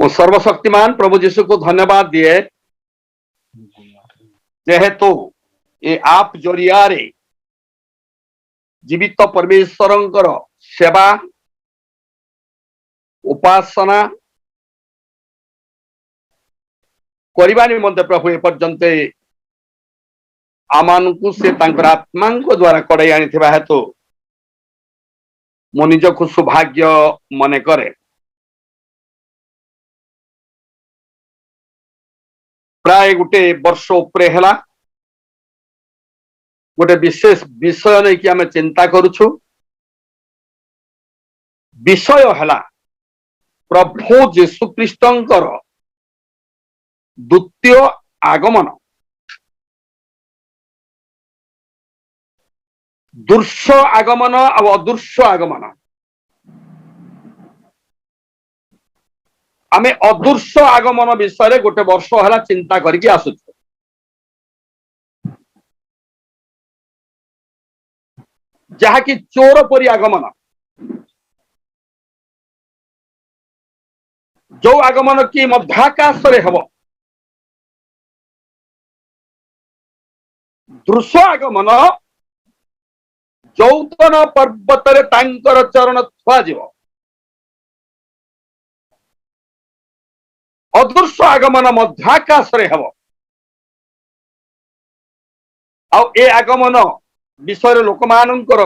वो सर्वशक्तिमान प्रभु जीशु को धन्यवाद दिए जेहेतु ये आप जरिया जीवित परमेश्वर सेवा उपासना करने निमंते प्रभु एपर्यंत आमानकु से आत्मा द्वारा कड़ाई आनी हेतु मो निज को सौभाग्य मन करे। प्राय गोटे वर्ष उपरे है गोटे विशेष विषय नहीं कि आम चिंता करुछु। विषय है प्रभु जीशु ख्रीष्टर द्वितीय आगमन। दृश्य आगमन और अदृश्य आगमन। आमे अदृश्य आगमन विषय गोटे वर्ष है चिंता करके आसुच। जहाँकि चोर परी आगमन, जो आगमन कि मध्याकाश हम। दृश्य आगमन जौतन पर्वत चरण थुआ। अदृश्य आगमन मध्याकाश हम। ए आगमन विषय लोक मानकर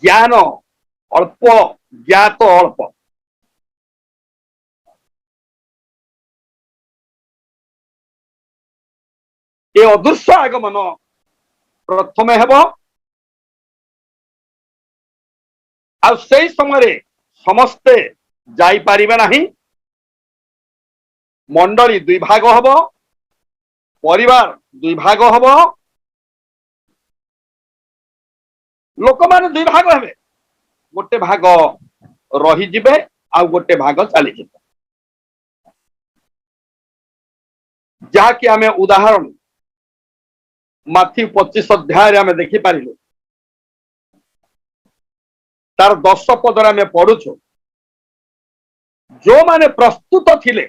ज्ञान अल्प, ज्ञात अल्प। ये अदृश्य आगमन प्रथम हेब आ से समय समस्ते जाई पारिबे नहीं। मंडली दुई भाग हब, परिवार दुई भाग हब, लोक माने दुई भाग हेबे। गोटे भाग रही जिबे आ गोटे भाग चली जिबे। जहा कि आमे उदाहरण माथी 25 अध्याय आमे देखि पारिलु। तार 10 पदर आमे पढ़ुछु। जो माने प्रस्तुत थिले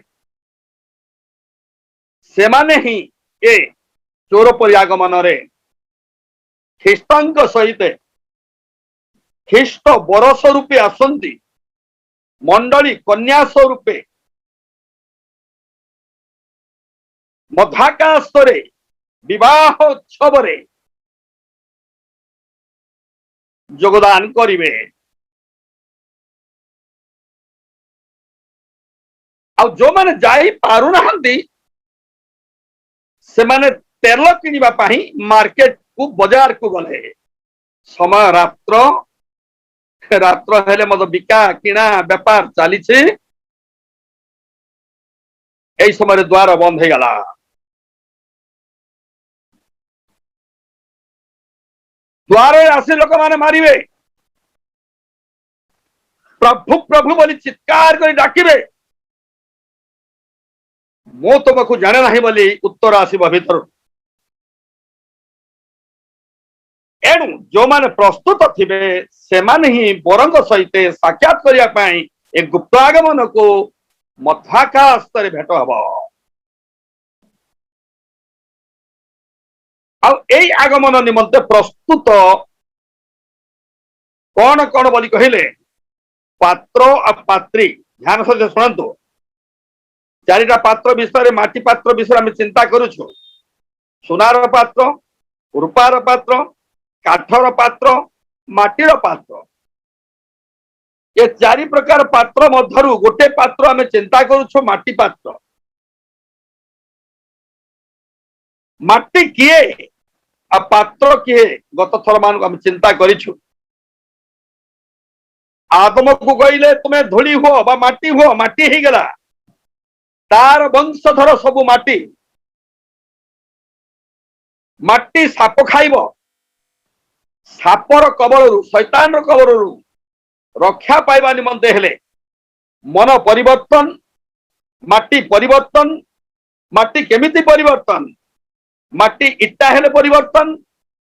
से माने ही ए चोर परि आगमन रे ख्रीष्टांक सहित ख्रीष्ट बरस रूपे आसंती। मंडली कन्या स्वरूपे मध्याकाश रे विवाह उत्सव रे योगदान करिवे। आ जो माने जाई पारु नहंती से माने तेल किनिबा पाही मार्केट को, बाजार को गले। समय रात्र रात्र हेले मत बिका किना व्यापार चली। समय द्वार बंद हो गला। द्वारे आसी लोक माने मारिबे। प्रभु प्रभु बोली चित्कार कर डाकिबे। मो तुमको जाने नहीं बोली उत्तर आसीब भीतर। एणु जो माने प्रस्तुत थिबे से माने ही बरंग सहित साक्षात करिया पाई एक गुप्त आगमन को मध्याकाश रे भेट हब। आई आगमन निमंते प्रस्तुत कौन कौन बोली कहले पात्र और पात्री। ध्यान सहित शुणु। चारिटा पात्र विषय माटी पात्र विषय आम चिंता करुछु। सुनार पात्र, रूपार पात्र, काठर पात्र, माटीर पात्र। ये चारि प्रकार पात्र मध्यरु गोटे पात्र आम चिंता करुछु माटी पात्र। माटी किए आ पात्र किए गत थर मान आम चिंता करिछु। आदम को कहले तुम्हें धूली हुओ बा माटी हुओ, माटी ही गला। तार वंशधर सबु माटी। माटी साप खाइब। सापर कबल शैतान कबल रक्षा पाइबा निमंते हेले मन परिवर्तन, माटी परिवर्तन। माटी केमिति परिवर्तन? माटी इटा हेले परिवर्तन,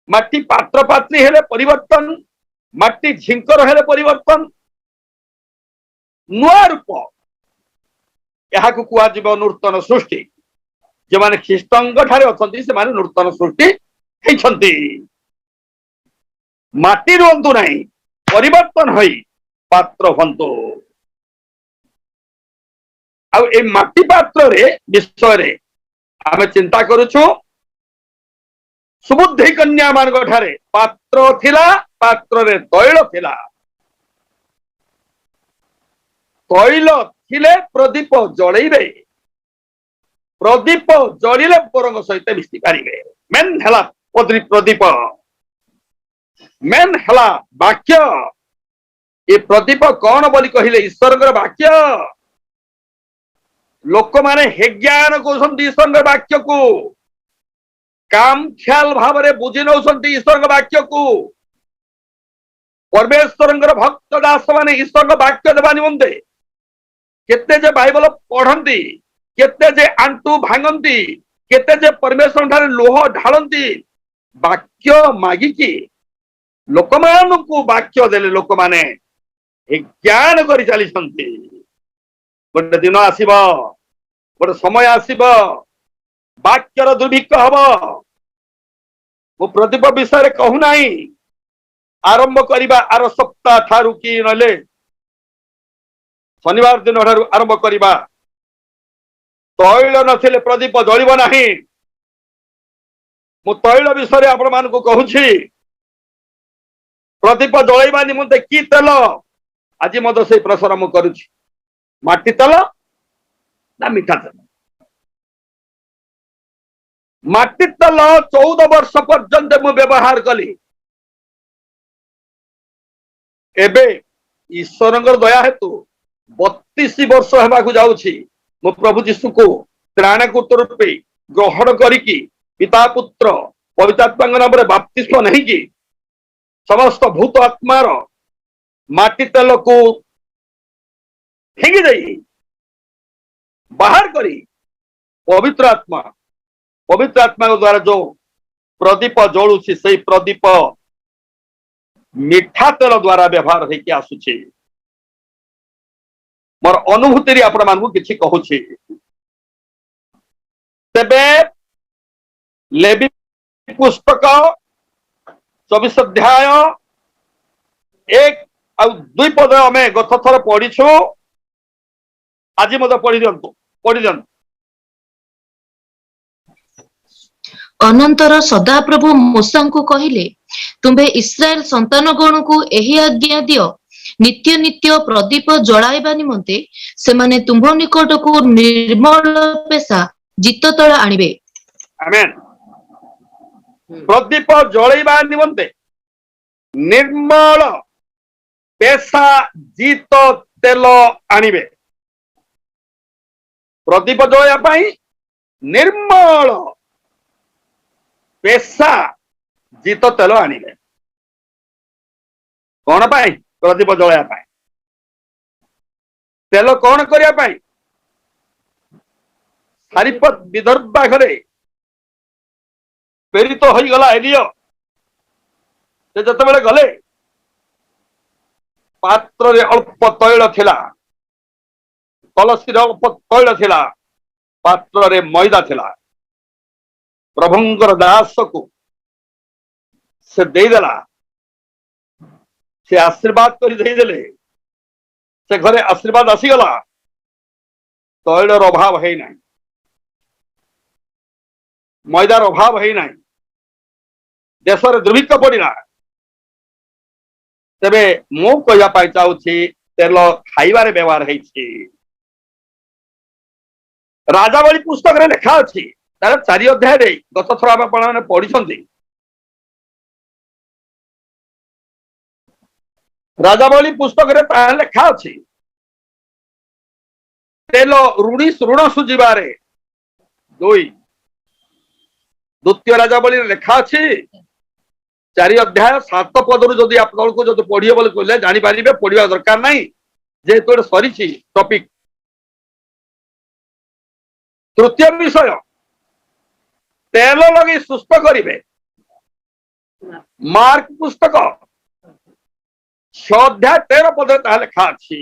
माटी पात्र पात्री हेले परिवर्तन, माटी झिंकर हेले परिवर्तन। नुआ रूप यहाँ कुआ नूतन सृष्टि जो माने ख्रीष्टंग ठारे अछंती से माने नूतन सृष्टि हेछंती माटी रुहंतु नहीं परिवर्तन होई पात्र हंतु आ ए माटी पात्र रे विषय रे आमे चिंता करूछु सुबुद्धि कन्या मान ठारे पात्र थिला पात्र रे तैल थिला तैल थिले प्रदीप जळैबे प्रदीप जलिले पोरंग सहित मिशि पारिबे मेन हला प्रदीप मेन हला वाक्य ये प्रदीप कौन बोली कहले ईश्वर वाक्य लोक माने हे ज्ञान कहते ईश्वर वाक्य को काम ख्याल भाव रे बुझी नौसंती ईश्वर वाक्य को परमेश्वर भक्त दास माने ईश्वर वाक्य देवा निमंते केते जे बाइबल पढ़ती केते जे आंटू भांगती केते जे परमेश्वर ठारे लोह ढालती वाक्य मागिकी लोक मानू वाक्य देले लोक माने ज्ञान कर चली गोटे दिन आसब गोटे समय आसब वाक्यर दुर्भिक्ष हम मु प्रदीप विषय कहूना आरंभ करवा आर सप्ताह ठारू कि नले शनिवार दिन ठारू आरंभ करवा तैल नथिले प्रदीप जलिब नाही मु तैल विषय आपण मानकु कहूछि प्रदीप जलैबा निमंते कि तेल आज मत से प्रश्न मु करुछि माटी तेल ना मीठा तेल माटी तेल 14 वर्ष पर्यंत मु व्यवहार कली एबे ईश्वर दया हेतु 32 वर्ष हेबाकु जाउछि मो प्रभु जीशु को त्राणकर्ता रूपे ग्रहण करिकी पिता पुत्र पवित्र आत्मा नाम रे बपतिस्म नहीं कि समस्त भूत आत्मार माटी तेल को फिंगी दे बाहर करी पवित्र आत्मा द्वारा जो प्रदीप जलुची से प्रदीप मीठा तेल द्वारा व्यवहार होगी आसुची मोर अनुभूति आपण मानू किछि कहूछि तेबे लेवी पुस्तक 24 अध्याय 1 आ 2 पद आम गत थर पढ़ीछु आज मत पढ़ी दियंतु अनंतर सदाप्रभु मूसा को कहिले तुम्बे इस्राएल संतान गण को एही आज्ञा दियो नित्य नित्य प्रदीप जलाइबा निमंते से माने तुम्भ निकट को निर्मल पेशा जित तळ आनिबे आमेन प्रदीप जलाइबा निमंते निर्मल पेशा जित तेल आनिबे प्रदीप जलाइबा पई निर्मल पेशा जित तेल आनिबे कौन पाई प्रदीप जलाया पाई तेल कौन करिया पाई सारीपत विदर्भा घरे प्रेरित हो गला एलियो से जते बेले गले पात्र रे अल्प तैल थिला कलसी रे अल्प तैल थिला पात्र रे मैदा थिला प्रभुंकर दास को से देदेला से आशीर्वाद कर देदेले से घरे आशीर्वाद आसीगला तैलर अभाव है ना मैदार अभाव है ना देश में दुर्भिक्ष पड़ा तेरे मु कहवाई चाहूँगी तेल खाइबार व्यवहार है राजावली पुस्तक रे लिखा अच्छी तार 4 अध्याय गत थर आप पढ़ी राजावली पुस्तक रे लिखा अच्छी तेल ऋण सुझारे 2 द्वितीय राजावली लिखा अच्छी 4 अध्याय 7 पदर जदि आप जो पढ़िए बोले कहले जानीपारे पढ़ा दरकार नहीं जेहेतु सरी टॉपिक तृतीय विषय तेल लगे सुस्थ करेंगे मार्क पुस्तक 6 अध्याय 13 पद लिखा अच्छी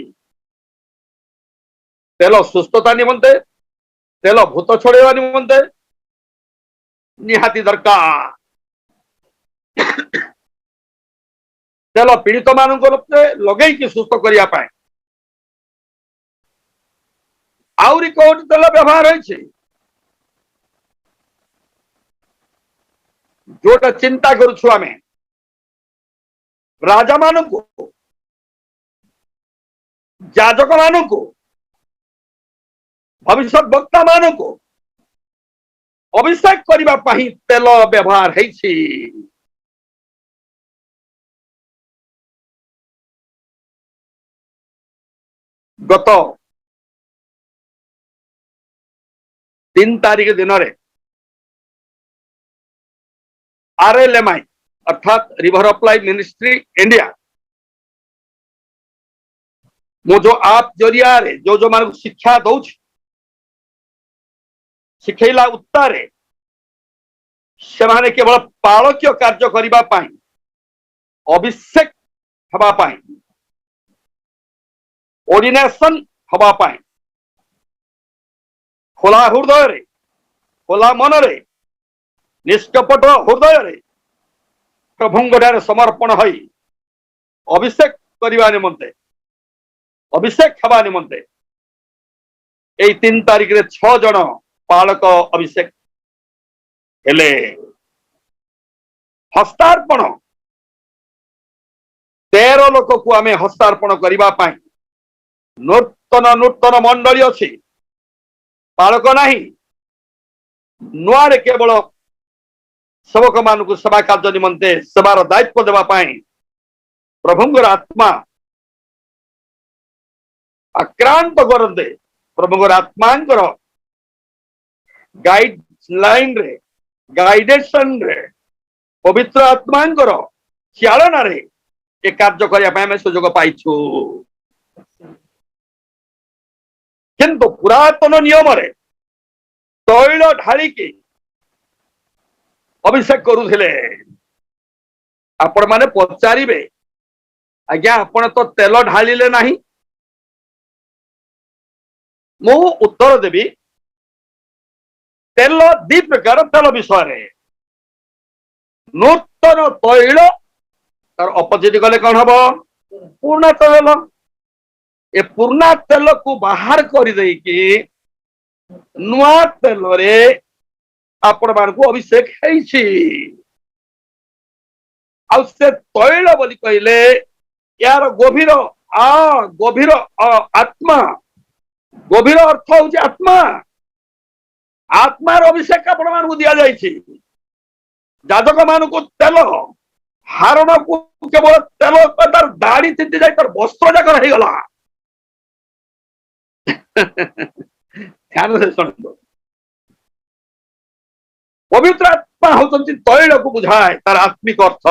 तेल सुस्थता निमंते तेल भूत छोड़ेवा निमंते निहाती दरकार तेल पीड़ित मान लगे सुस्थ करने आउरी कौन तेल व्यवहार होइछे जोटा चिंता करुछु आमे राजा मानू जाजक मानू भविष्य वक्ता मानू अभिषेक करबा पही तेल व्यवहार होइछी गत 3 तारीख दिन रे RLMI अर्थात river of life ministry India मो जो आप जरिया रे जो मान शिक्षा दौच शिखेला उत्तारे से माने केवल पालक्य कार्य करिबा पाई अभिषेक हवा पाई ऑर्डिनेशन हवा पाई खोला हृदय रे खोला मन रे निष्कपट हृदय रे प्रभुंगठारे समर्पण होई अभिषेक करबा निमंते अभिषेक हवा निमंते एई 3 तारीख रे 6 जन पालक अभिषेक हेले हस्तार्पण 13 लोक को आमे हस्तार्पण करबा पाई नूतन नूतन मंडली अछि पालक नहीं नुआरे केवल सेवक मान को सेवा कार्य निमंते सेवार दायित्व देवा पाई प्रभुंगर आत्मा आक्रांत करते प्रभुंगर आत्मांकर गाइडलाइन रे गाइडेशन रे पवित्र आत्मांकर चालना रे ए कार्य करने सुजोग पाइछु किंतु पुरातन नियम रे तैल ढालिकी अभिषेक करुथिले आपण माने पचारिबे आज्ञा आपण तो तेल ढालिले नहीं मु उत्तर देवी तेल 2 प्रकार तेल विषय रे नूतन तैल तार अपोजिट गले कौन हम पूर्ण तेल ए पूर्णा तेल को बाहर कर देकी नुआ तेल रे आपण मान को अभिषेक हेछि आ से तैल बोली कहले यार गभीर गभीर आत्मा गभीर अर्थ होछि आत्मा आत्मार अभिषेक आपण मान को दिया जाइछि जाजक मान को तेल हारण को केवल तेल तार दाढ़ी चिंती जाए तार वस्त्र जाक रही गला ध्यान से सुनतो पवित्र आत्मा होती तैल को बुझाए तार आत्मिक अर्थ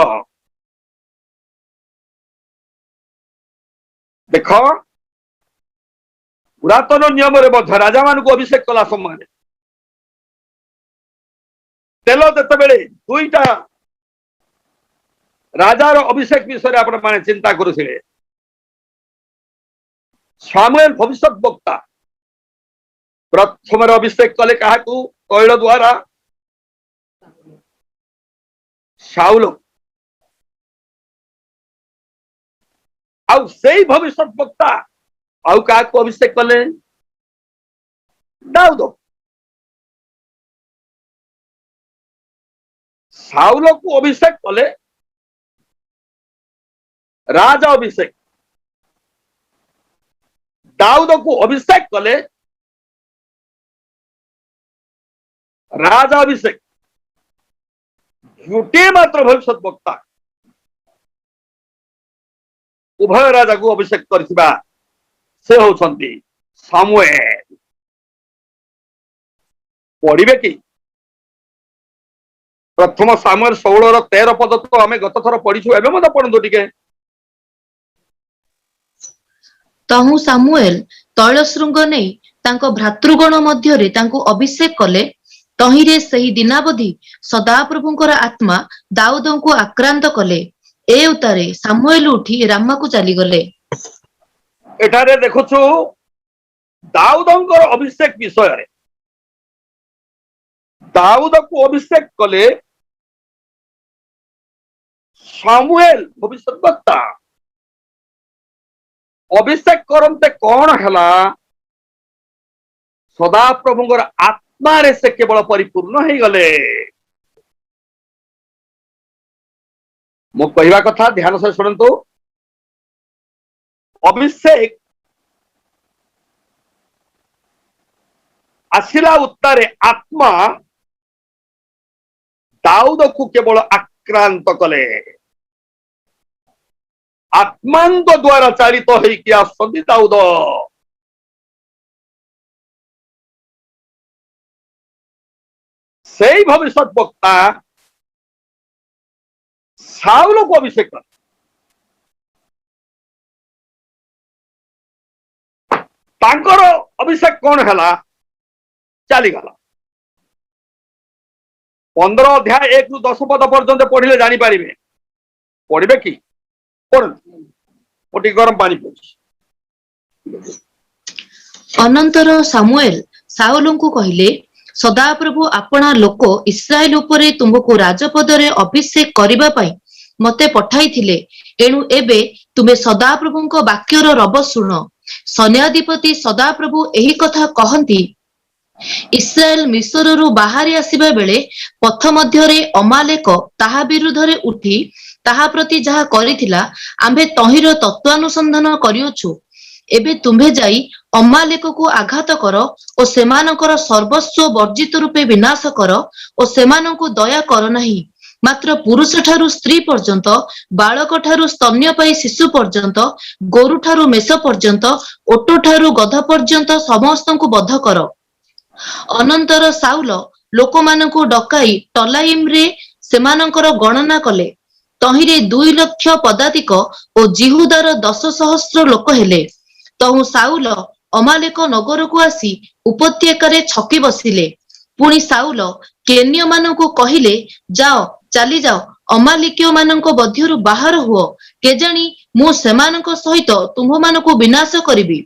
देख पुरातन नियम राजा मान को अभिषेक कला समय तेल जिते दुईटा राजार अभिषेक विषय आप चिंता करुले सामुएल भविष्य वक्ता प्रथम अभिषेक कले क्या तैल द्वारा शाऊल आउ भविष्य वक्ता आउ क्या अभिषेक कले दाऊद शाऊल को अभिषेक कले राजा अभिषेक दाऊद को अभिषेक कले राजा अभिषेक गोटे मात्र भविष्य वक्ता उभय राजा को अभिषेक करथिबा से होछंती सामुएल पढ़िबे कि प्रथम सामुएल 16 13 पद तो आमे गत थर पढ़िछु एबे मते पढंतु टिके तहु सामुएल तैल श्रृंग नहीं तांको भ्रातृगण मध्यरे तांको अभिषेक कले तहिरे सही दिनावधि सदाप्रभुंकर आत्मा दाऊदंको आक्रांत कले ए उतारे सामुएल उठी रामा को चली गले एठारे देखुछु दाऊदଙ୍କର अभिषेक विषय दाऊद को अभिषेक कले सामुएल भविष्य वक्ता अभिषेक करते कौन है सदा प्रभुଙ୍କର आत्मारे से केवल परिपूर्ण हो गले। मो कहवा कथा ध्यान से शुणु अभिषेक आसिला उत्तारे आत्मा दाऊद को केवल आक्रांत कले आत्मांत द्वारा चालित होइकि आसନ୍ତି दाऊद से भविष्य वक्ता साउल को अभिषेक कर तांकर अभिषेक कौन है चलीगला 15 अध्याय 1 ରୁ 10 पद पर्यंत पढ़िले जानी पारिबे पढ़िबे कि पढ़ंतु मोटी गरम पानी पड़ी। अनंतर सामुएल साउलଙ୍କୁ କହିଲେ सदाप्रभु आपणा लोक इस्राएल उपरे तुमको राजपदरे अभिषेक करिबा पई मते पठाइथिले एणु एबे तुमे सदाप्रभुଙ୍କ वाक्यर रब सुण। सैन्याधिपति सदाप्रभु एही कथा कहंती इस्राएल मिस्ररू बाहरी आसिबा बेले पथ मध्यरे अमालेक ताहा विरुद्धरे उठी ताहा प्रति जहा करिथिला आम्भे तहिर तत्वानुसंधान करियोछु। एबे तुम्भे जाई अमालेक को आघात कर और सेमानकर सर्वस्व वर्जित रूपे विनाश कर और सेमानंकु दया कर नहीं। मात्र पुरुष ठारू स्त्री पर्यंत बालक ठारू स्तन्यपायी शिशु पर्यंत गोरु ठारू मेष पर्यंत ओटो ठारू गध पर्यंत समस्तंकु बध कर। अनंतर साउल लोकमानंकु डकाई टलाइम रे सेमानंकर गणना कले तहिरे 2 लाख पदातिक और जिहुदार 10,000 लोक हेले। तहु साउल अमालेक नगर को आसी उपत्यकारे छकी बसिले। पुणी साउल केन्य मानंकु कहिले जाओ चली जाओ अमालिक्य मानंको मध्यरु बाहर हुओ केजाणी मु सेमानंको सहित तुम मानंको विनाश करिबी।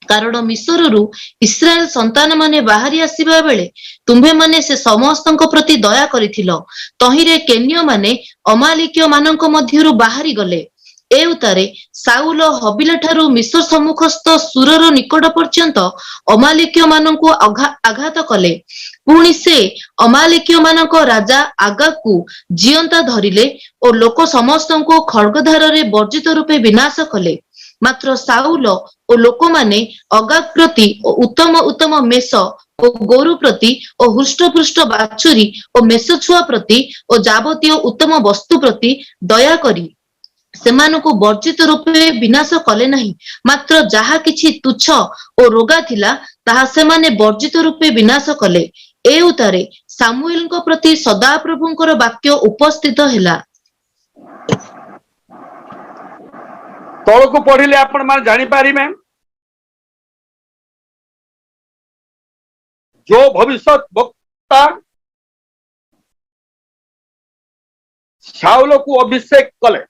कारण मिस्ररू इस्राएल संतान माने बाहरी आसीबा बेले तुम्भे माने से समस्तंको प्रति दया करिथिलो तहिरे केन्य माने अमालिक्य मानंको मध्यरु बाहरी गले। ए उतारे साउल हबिला ठारू मिस्र सम्मुखस्थ सुरर निकट पर्यंत अमालिक्य मानंको आघात कले। पुणी से अमालिक्य मानंको राजा आगाकू जियंता धरिले और लोक समस्तंको खड्गधारे वर्जित रूपे विनाश कले। मात्र साउल और लोक माने अगाग प्रति और उत्तम उत्तम मेष और गोरु प्रति और हृष्टपृष्ट बाछुरी और मेष छुआ प्रति और जावतीय उत्तम वस्तु प्रति दया करी सेमानकु वर्जित रूपे विनाश कले नहीं। मात्र जहा किछि तुच्छ और रोगा थिला ताहा सेमाने वर्जित रूपे विनाश कले। ए उतारे सामुएलଙ୍କ प्रति सदाप्रभुଙ୍କର वाक्य उपस्थित हैला। तळको पढिले आपण माने जानि पारिबे जो भविष्य वक्ता शाऊल को अभिषेक कले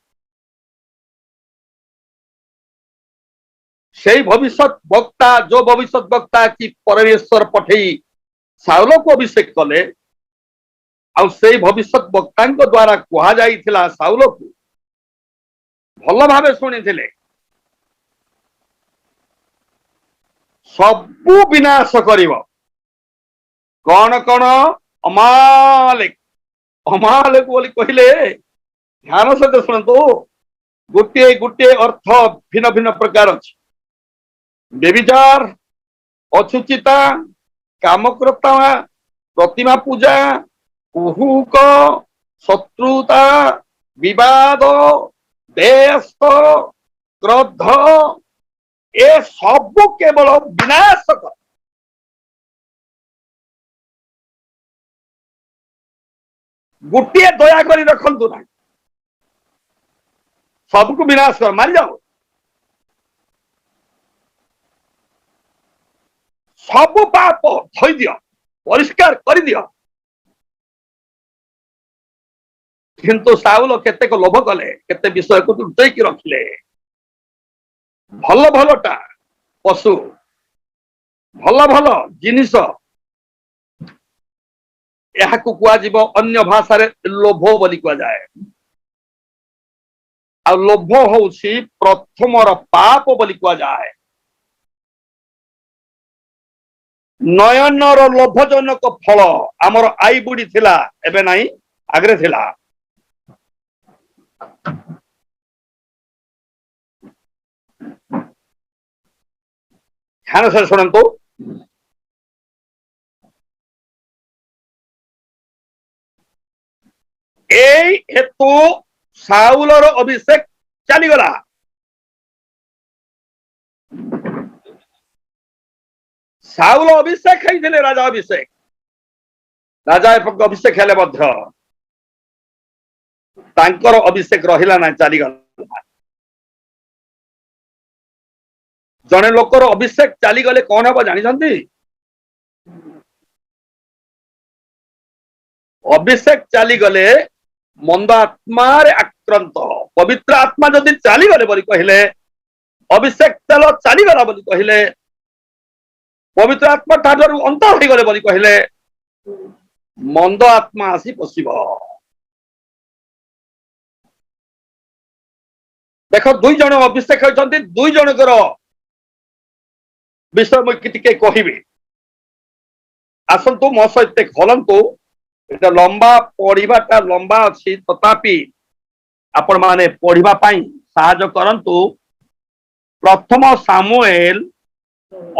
से भविष्य वक्ता जो भविष्य वक्ता की परमेश्वर पठेई शाऊल को अभिषेक कले आ से भविष्य वक्ता द्वारा कहा जाइथिला शाऊल को भल भावे शुणी सबु विनाश करिव कौन कौन अमालेक अमालेक बोली कहले ध्यान सहित शुणु गोटे गोटे अर्थ भिन्न भिन्न प्रकार अछि। बेविचार अशुचिता कामक्रता प्रतिमा पूजा कुहुक शत्रुता विवाद देश क्रोध ए सब केवल विनाशक गोटे दया करी रखंतु ना सबको विनाश कर मारी जाओ सब पाप धोई दियो परिष्कार कर दियो। किंतु साउल केते को लोभ कले केते विषय को लुचैकी रखिले भल भलटा पशु भल भल जिनिस याकू कुआजिबो अन्य भाषा रे लोभ बोली कुआ जाए आ लोभ होउछि प्रथमर पाप बोली कुआ जाए नयनर लोभजनक फल आमर आई बुढ़ी थिला एबे नाही आगरे थिला ध्यान से सुनंतु এই হেতু সাউলর অভিষেক চালিগলা সাউল অভিষেক হইଥିଲେ রাজা অভিষেক হেলে মধ্য তাঙ্কর অভিষেক রহিলা না চালিগলা জনে লোকর অভিষেক চালিগলে কোন হব জানিছন্তি অভিষেক চালিগলে मंद आत्मा आक्रांत पवित्र आत्मा जदि चलीगले बोली कहले अभिषेक तेल चलीगला बोली कहले पवित्र आत्मा ठार अंत हो गले बोली कहले मंद आत्मा आसी पशिब देख दुई जन अभिषेक होइछन्ति दुई जनकर विषय मुझे कहबी आसतु मो सहित खोलतु এটা লম্বা পড়িবাটা লম্বা ଅଛି তথাপি ଆପଣ ମାନେ পড়িবা ପାଇଁ ସାହାଯ୍ୟ କରନ୍ତୁ ପ୍ରଥମ ସାମୁଏଲ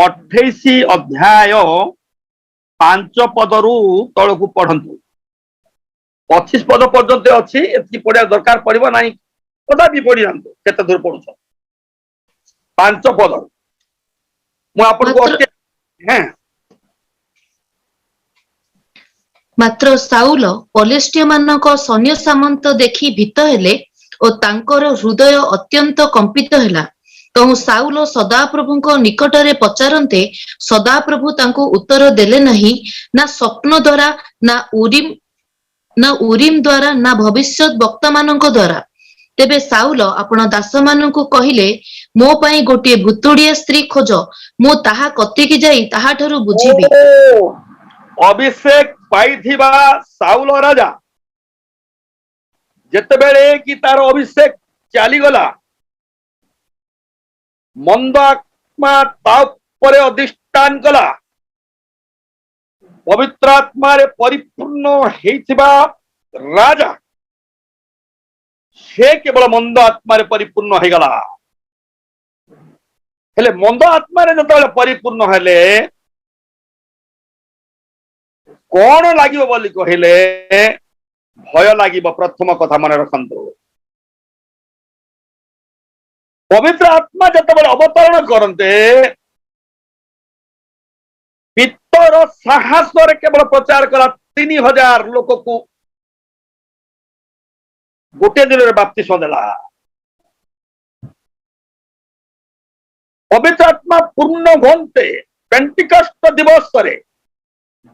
28 ଅଧ୍ୟାୟ 5 ପଦରୁ ତଳକୁ ପଢନ୍ତୁ 25 ପଦ ପର୍ଯ୍ୟନ୍ତ ଅଛି ଏତିକି ପଢିବା ଦରକାର ପଡିବ ନାହିଁ ତଥାପି ପଢି ଯାଆନ୍ତୁ କେତେ ଦୂର ପଢୁଛ 5 ପଦ ମୁଁ ଆପଣଙ୍କୁ ହଁ ମାତ୍ର ସାଉଲ ପଲେଷ୍ଟିୟ ମାନଙ୍କ ସୈନ୍ୟ ସାମନ୍ତ ଦେଖି ଭୀତ ହେଲେ ଓ ତାଙ୍କର ହୃଦୟ ଅତ୍ୟନ୍ତ କମ୍ପିତ ହେଲା ତହୁ ସାଉଲ ସଦାପ୍ରଭୁଙ୍କ ନିକଟରେ ପଚାରନ୍ତେ ସଦାପ୍ରଭୁ ତାଙ୍କୁ ଉତ୍ତର ଦେଲେ ନାହିଁ ନା ସ୍ୱପ୍ନ ଦ୍ୱାରା ନା ଉରିମ ଦ୍ୱାରା ନା ଭବିଷ୍ୟତ ବକ୍ତା ମାନଙ୍କ ଦ୍ୱାରା ତେବେ ସାଉଲ ଆପଣ ଦାସମାନଙ୍କୁ କହିଲେ ମୋ ପାଇଁ ଗୋଟିଏ ଭୁତୁଡ଼ିଆ ସ୍ତ୍ରୀ ଖୋଜ ମୁଁ ତାହା କତିକି ଯାଇ ତାହାଠାରୁ ବୁଝିବି अभिषेक पाइथिबा साउल राजा जेतेबेले कि तार अभिषेक चली गला मंद आत्मा तापरे अधिष्ठान कला पवित्र आत्मा रे परिपूर्ण हेइथिबा राजा से केवल मंद आत्मा रे परिपूर्ण हे गला हेले मंद आत्मा रे जतबेले परिपूर्ण हेले कौन लगे बोली कहले भय लगे प्रथम कथा मन रखु पवित्र आत्मा जिते अवतरण करते पितर साहस केवल प्रचार कला 3000 लोक को गोटे दिन में बाप्तिस्म देला पवित्र आत्मा पूर्ण घंटे पेंटिकस्ट दिवस रे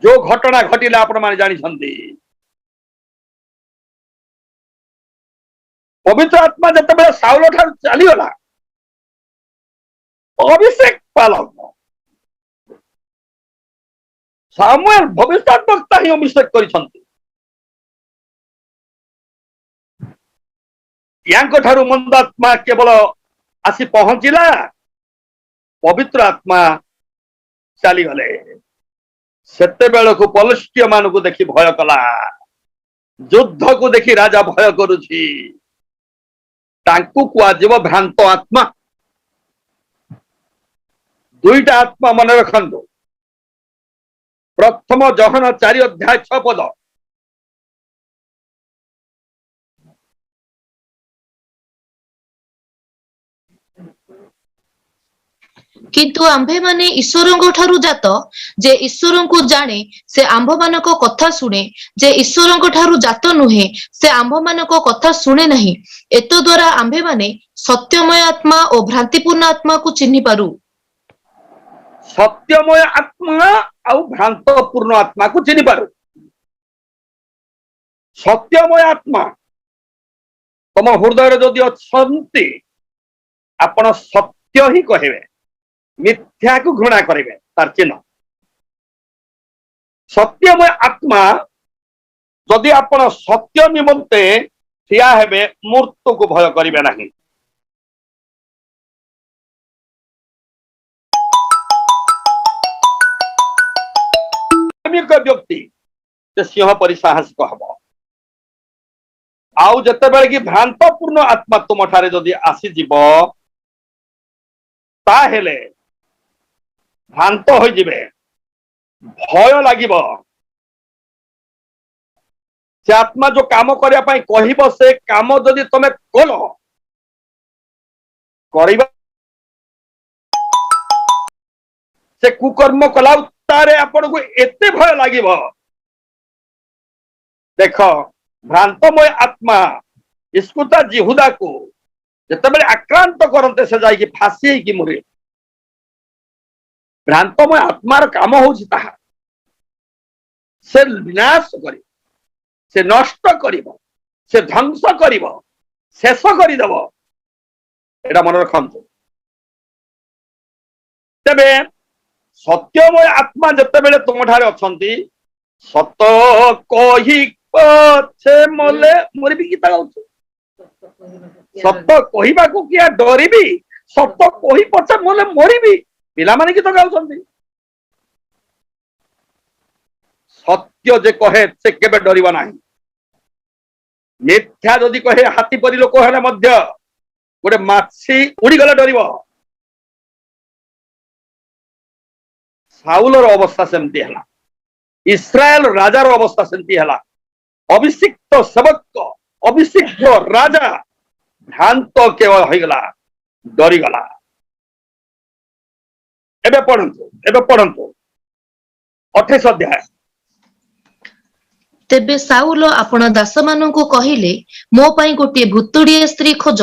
जो घटना घटिला आपण माने जानी छंती पवित्र आत्मा जते बेला साउल ठार चली गला अभिषेक पालन सामुएल भविष्यवक्ता ही अभिषेक करि छंती यांको ठारू मंद आत्मा केवल आसी पहुंचिला पवित्र आत्मा चली गले सेते बेल को पलस्टिय मान को देखी भय कला युद्ध को देखी राजा भय करुछि तांकु कुआजिब भ्रांत आत्मा दुईटा आत्मा मन रखंतु प्रथम जहन 4 अध्याय 6 पद किंतु आंभे माने ईश्वरଙ୍କ ଠାରୁ ଜାତ ଯେ ଈଶ୍ୱରଙ୍କୁ ଜାଣେ ସେ ଆମ୍ଭମାନଙ୍କ କଥା ଶୁଣେ ଯେ ଈଶ୍ୱରଙ୍କ ଠାରୁ ଜାତ ନୁହେଁ ସେ ଆମ୍ଭମାନଙ୍କ କଥା ଶୁଣେ ନାହିଁ ଏତ ଦ୍ୱାରା ଆମ୍ଭେମାନେ ସତ୍ୟମୟ ଆତ୍ମା ଓ ଭ୍ରାନ୍ତିପୂର୍ଣ୍ଣ ଆତ୍ମାକୁ ଚିହ୍ନି ପାରୁ सत्यमय आत्मा आउ भ्रांतपूर्ण आत्मा को चिन्ह पार सत्यमय आत्मा तुम हृदय जदि अच्छी आपण सत्य ही कहे मिथ्या को घृणा करेंगे तार चिन्ह। सत्यमय आत्मा जदि आपण सत्य निमंते ठिया हेबे मृत्यु को भय करिवे नहीं। धार्मिक व्यक्ति से सिंह परि साहसिक हब। आउ जते बेले कि भ्रांतपूर्ण आत्मा तुम ठारे जदि आसी जीव ताहेले भ्रांत होई जिवे, भय लागिब। से आत्मा जो काम करिया पई कहिबो से काम जदि तमे कलो करिबा से कुकर्म कला तारे आपण को एते भय लागिब। देखो भ्रांतमय आत्मा इस्कुता जिहुदा को जतबेले आक्रांत करते से जाई कि फांसी की मरे। भ्रांतमय आत्मार काम होछि ताहा से विनाश करी, से नष्ट करिब, से ध्वंस करिब, शेष करिदेव। एटा मन रखंतु। तेबे सत्यमय आत्मा जतबेले तुम ठारे अछंती सत कहि पछे मले मरबी गीत गाउछु। सत कहिबा को किया डरिबी, सत कहि पछे मले मरबी पिला माने गीत गाउछंती। सत्य जे कहे से केबे डरिबा नाही। मिथ्या जदि कहे हाथी परि लोक हेले मध्य गोटे माछी उड़ी गले डरिब। साउलर अवस्था सेमती हला, इस्राएल राजार अवस्था सेमती हला। अभिषिक्त सेवक, अभिषिक्त राजा भ्रांत केवल होइगला, डरिगला। एबे पढ़ंतु 28 अध्याय। तेबे साउल आपण दास माननकु कहिले मो पई गोटे भुतुड़िया स्त्री खोज,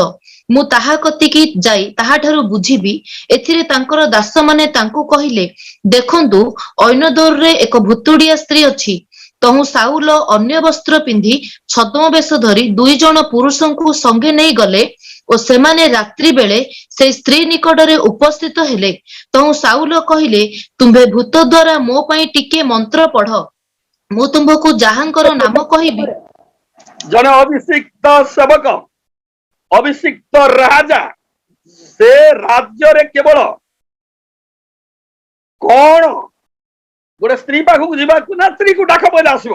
मु ताहा कतिकी जाई ताहा ठारू बुझिबी। एथिरे तांकर दास माने तांकु कहिले देखंतु ऐनदोर रे एक भुतुड़िया स्त्री अछि। तहु साउल अन्य वस्त्र पिंधि छद्म बेश धरी 2 जन पुरुषंकु संगे नहीं गले ओ सेमाने रात्रि बेले से स्त्री निकटरे उपस्थित हेले। तहु साउल कहिले तुम्भे भूत द्वारा मो पई टिके मंत्र पढ़, मु तुम्भकु जाहांकर नाम कहिबी। जने अभिषिक्त सेवक, अभिषिक्त राजा से राज्य रे केवल कौन गोटे स्त्री पाखक जीवाकू ना स्त्री को डाक पहले आसब।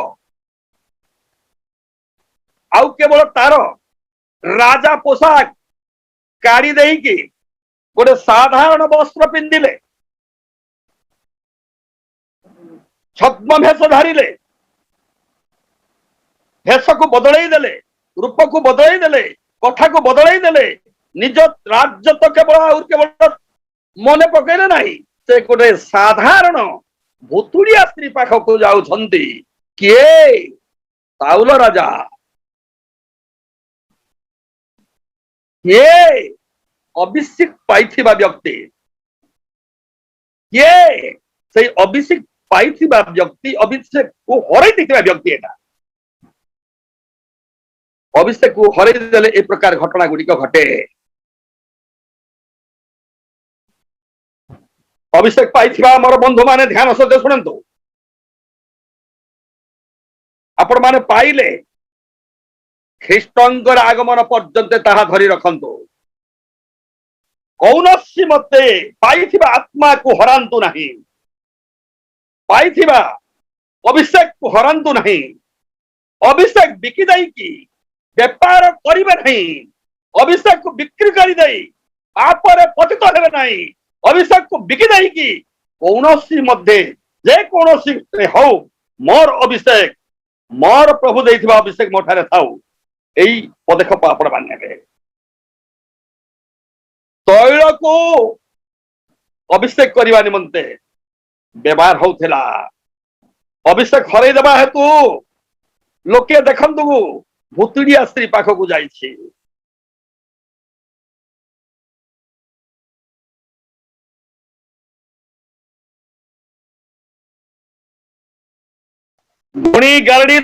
आउ केवल तार राजा पोशाक काढ़ी देकी गोटे साधारण वस्त्र पिंधिले, छद्म भेष धारिले, भेष को बदलई देले, रूप को बदलई देले, कथा को बदलई देले, निज राज्य तो केवल मने पकड़े नहीं। से गोटे साधारण भुतुड़िया स्त्री पाखक जाउछंती। किए? साउल राजा। किए? अभिषेक पाइथिबा व्यक्ति। किए? से अभिषेक पाइथिबा व्यक्ति, अभिषेक को हरई देथिबा व्यक्ति। एटा अभिषेक को हरई देले ए प्रकार घटना गुड़िक घटे। अभिषेक पाइथिबा मोर बंधु माने ध्यान सहित शुणंतु। आपण माने पाइले ख्रीष्टंकर आगमन पर्यंत ताहा धरी रखंतु। कौनसी मते पाइथिबा आत्मा को हरांतु नहीं, पाइथिबा अभिषेक को हरांतु नहीं। अभिषेक बिकी दई की व्यापार करिवे नहीं, अभिषेक को बिक्री करी दई आपरे पतित हेबे नहीं। अभिषेक को बिकी दई की कौनसी मध्य जे कौनसी हो मोर अभिषेक, मोर प्रभु देथिबा अभिषेक मोठारे थाउ। एई पदक्षेप आपण मानबे। तैल को अभिषेक करबा निमंते व्यवहार होउथिला। अभिषेक हरई देबा हेतु लोके देखंतु भुतुड़िया स्त्री पाखक जाइछि। गुणी गारडी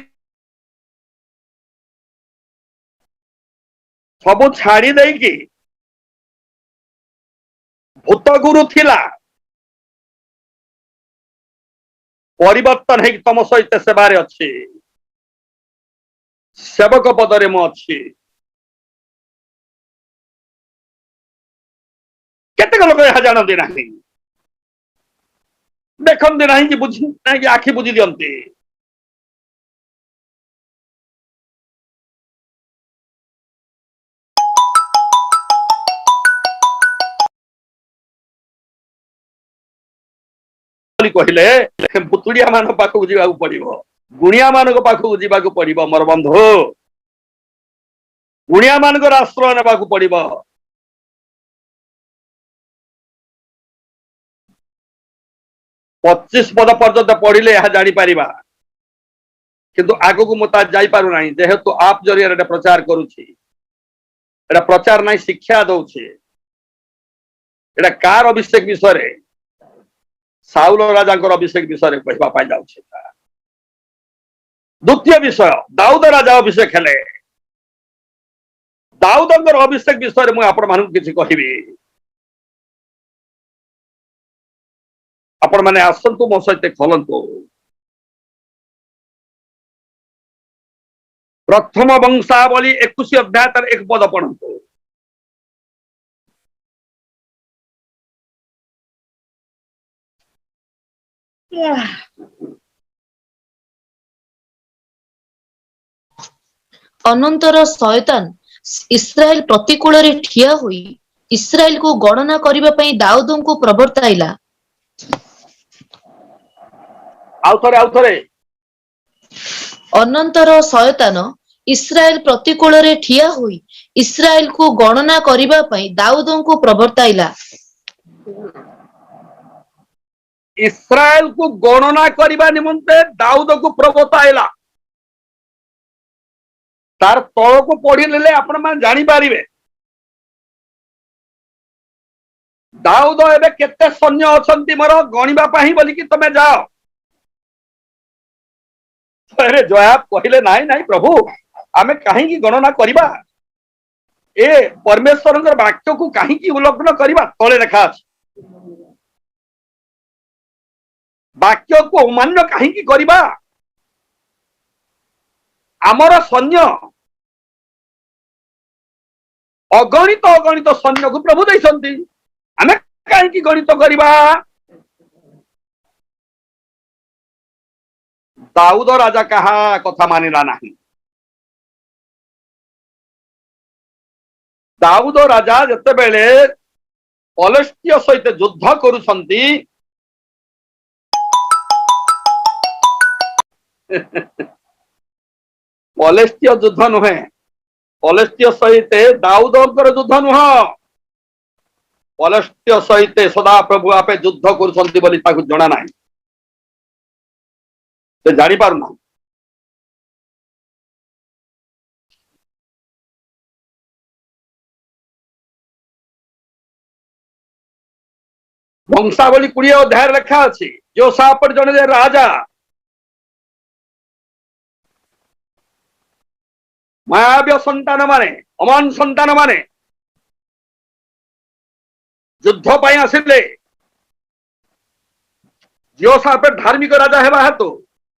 सब छाड़ी देकी भूत गुरु थिला परिवर्तन है तुम सहित सेवारे अच्छी सेवक पदरे मु अच्छी केतेक लोक यह जानते ना देखते ना कि बुझी ना कि आखि बुझी दियंती कहले भुतुड़िया मान पाखक जावाक पड़ो गुणिया मान पाखक जावाक पड़ो मोर बंधु गुणिया मान आश्रय नेबाक पड़ो 25 पद पर्यंत पढ़िले यह जापर किंतु आग को मुझे जापार ना जेहेतु आप जरिया प्रचार करुच्ची प्रचार ना शिक्षा दौचे कार अभिषेक विषय साउल राजा अभिषेक विषय कहवाई जाऊे द्वितीय विषय दाऊद राजा अभिषेक हेले दाऊद अभिषेक विषय मुझे आपण मानक किसी कहबी आपण मैंने आसतु मो सहित खोलतु प्रथम वंशावली 21 अध्याय तर एक पद पढ़तु अनंतर शयतान इस्राएल प्रतिकूल रे ठिया हुई इस्राएल को गणना करिबा पई दाऊद को प्रवर्ताइला आउथरे अनंतर शयतान इस्राएल प्रतिकूल रे ठिया हुई इस्राएल को गणना करिबा पई दाऊद को प्रवर्ताइला इस्राएल को गणना करने निमंते दाऊद को प्रवर्ताइला तार तल को पढ़ी आपण मान जानी पारिबे दाऊद एबे केते सैन्य अछंती मोर गणिबा पाही बोली कि तमे जाओ अरे जोयाब कहले नाही नाही प्रभु आमे कहीं गणना करिबा ए परमेश्वर वाक्य को कहीं उल्लंघन करिबा तले रेखा अछि वाक्य को अमान्य कहीं करिबा आमर सैन्य अगणित अगणित सैन्य को प्रभु देइसंती आमे कहीं गणित करिबा दाऊद राजा कहा कथा मानिला नहीं दाऊद राजा जते बेले पलेस्टिय सहित युद्ध करुछंती पलेस्टिय युद्ध नुहे पलेस्टिय सहित दाऊदर युद्ध नुह पलेस्टिय सहित सदा प्रभु आपे युद्ध करुछंती बोली ताकु जणा नाही से जानी पारुना वंशावली 20 अध्याय लिखा अछि योसाफट जने राजा मायाव्य संतान माने अमान संतान माने युद्ध पाई आसिले योसाफट धार्मिक राजा हेबा हेतु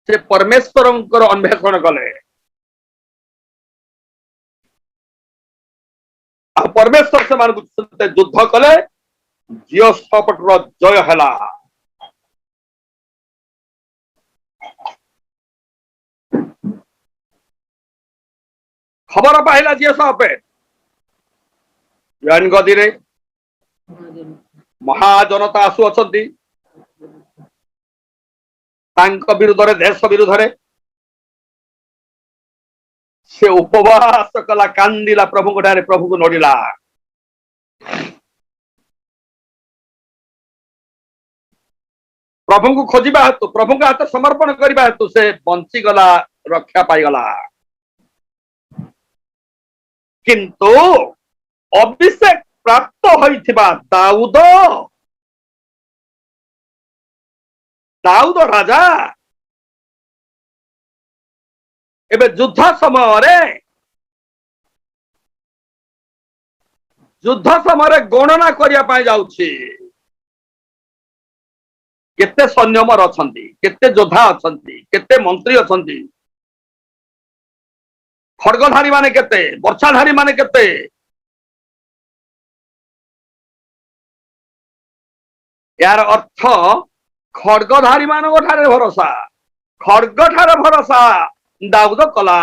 से परमेश्वर अन्वेषण कले परमेश्वर से युद्ध कले योसाफट जय है खबर पाइला योसाफट गदी रे महाजनता आसु अछंती विरुद्ध देश विरुद्ध से उपवास कला कांदिला प्रभु प्रभु को नड़िला प्रभु को खोजा हेतु प्रभु का हाथ समर्पण करने हेतु से बंचीगला रक्षा पाईगला किंतु अभिषेक प्राप्त होइथिबा दाऊद दाऊद राजा एबे युद्ध समय गणना करिया पाई जाउछि केते सैन्य मोर अछंती, केते योद्धा अछंती, केते मंत्री अछंती, खड्गधारी माने केते, वर्षाधारी माने केते। यार अर्थ खड्गधारी मानक ठारे भरोसा, खड्ग ठारे भरोसा दाऊद कला।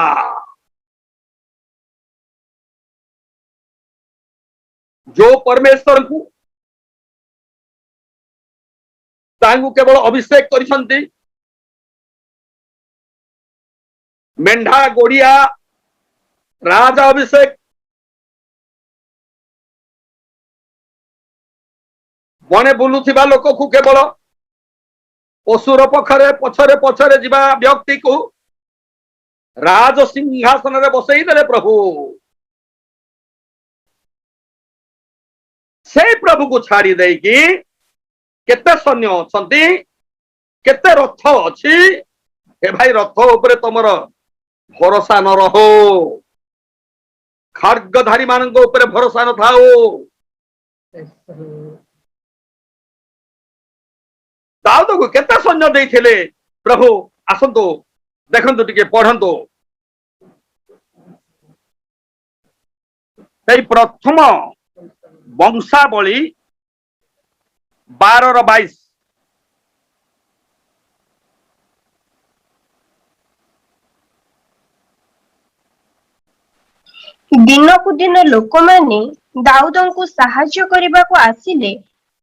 जो परमेश्वर को तांगु केवल अभिषेक करिसंती, मेंढा गोड़िया राजा अभिषेक, बने बुलुथिबा लोक को केवल पशुर पखरे पछरे पछरे जीवा व्यक्ति को राज सिंहासन रे बसई देले प्रभु। से प्रभु को छाड़ी देकी केते सैन्य अछंती, केते रथ अछि। ए भाई रथ ऊपर तमर भरोसा न रहो, खड्गधारी मानक ऊपर भरोसा न थाओ। दाऊद को केते सैन्य देइथिले प्रभु। आसंतु देखंतु टिके पढ़ंतु सेई प्रथम वंशावली 12-22। दिनकु दिन लोक माने दाऊदंकु साहाय्य करबाकु आसिले,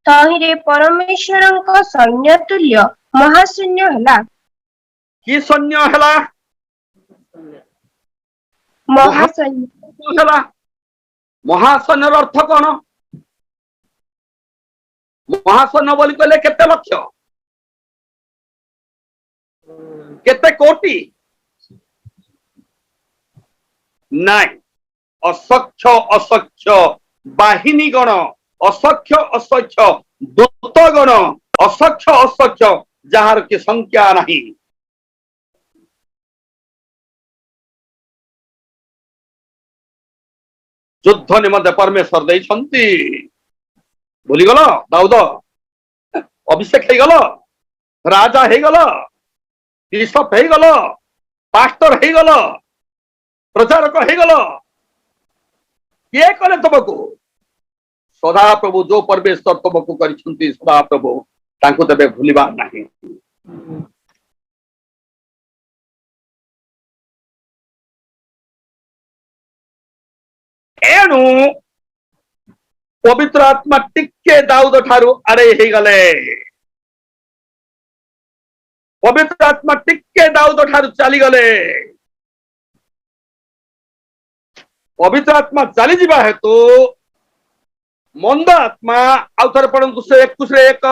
तहिरे परमेश्वरंक सैन्य तुल्य महासैन्य हला। कि सैन्य हला? महासैन्य हला। महासैन्यर अर्थ कौन? महासैन्य बोली कहले केते लक्ष, केते कोटि नाई, असख्य असख्य बाहिनी गण, असख्य असख्य दूत गण, असख्य असख्य जार की संख्या नहीं। युद्ध निमंते परमेश्वर देइछंती। भूली गल दाऊद अभिषेक हे गल, राजा हे गल, बिशप हे गल, पास्टर हे गल, प्रचारक हे गल। किए कले तुमको? सदा प्रभु जो परमेश्वर तुमको करिछंती, सदा प्रभु तांको तबे भूलिबा नहीं। एणु पवित्र आत्मा टिके दाऊद ठारू आड़े हे गले। पवित्र आत्मा टिके दाऊद ठारू चली गले। पवित्र आत्मा चली जीवा हेतु मंद आत्मा आउ थरे पढ़ंतु से 21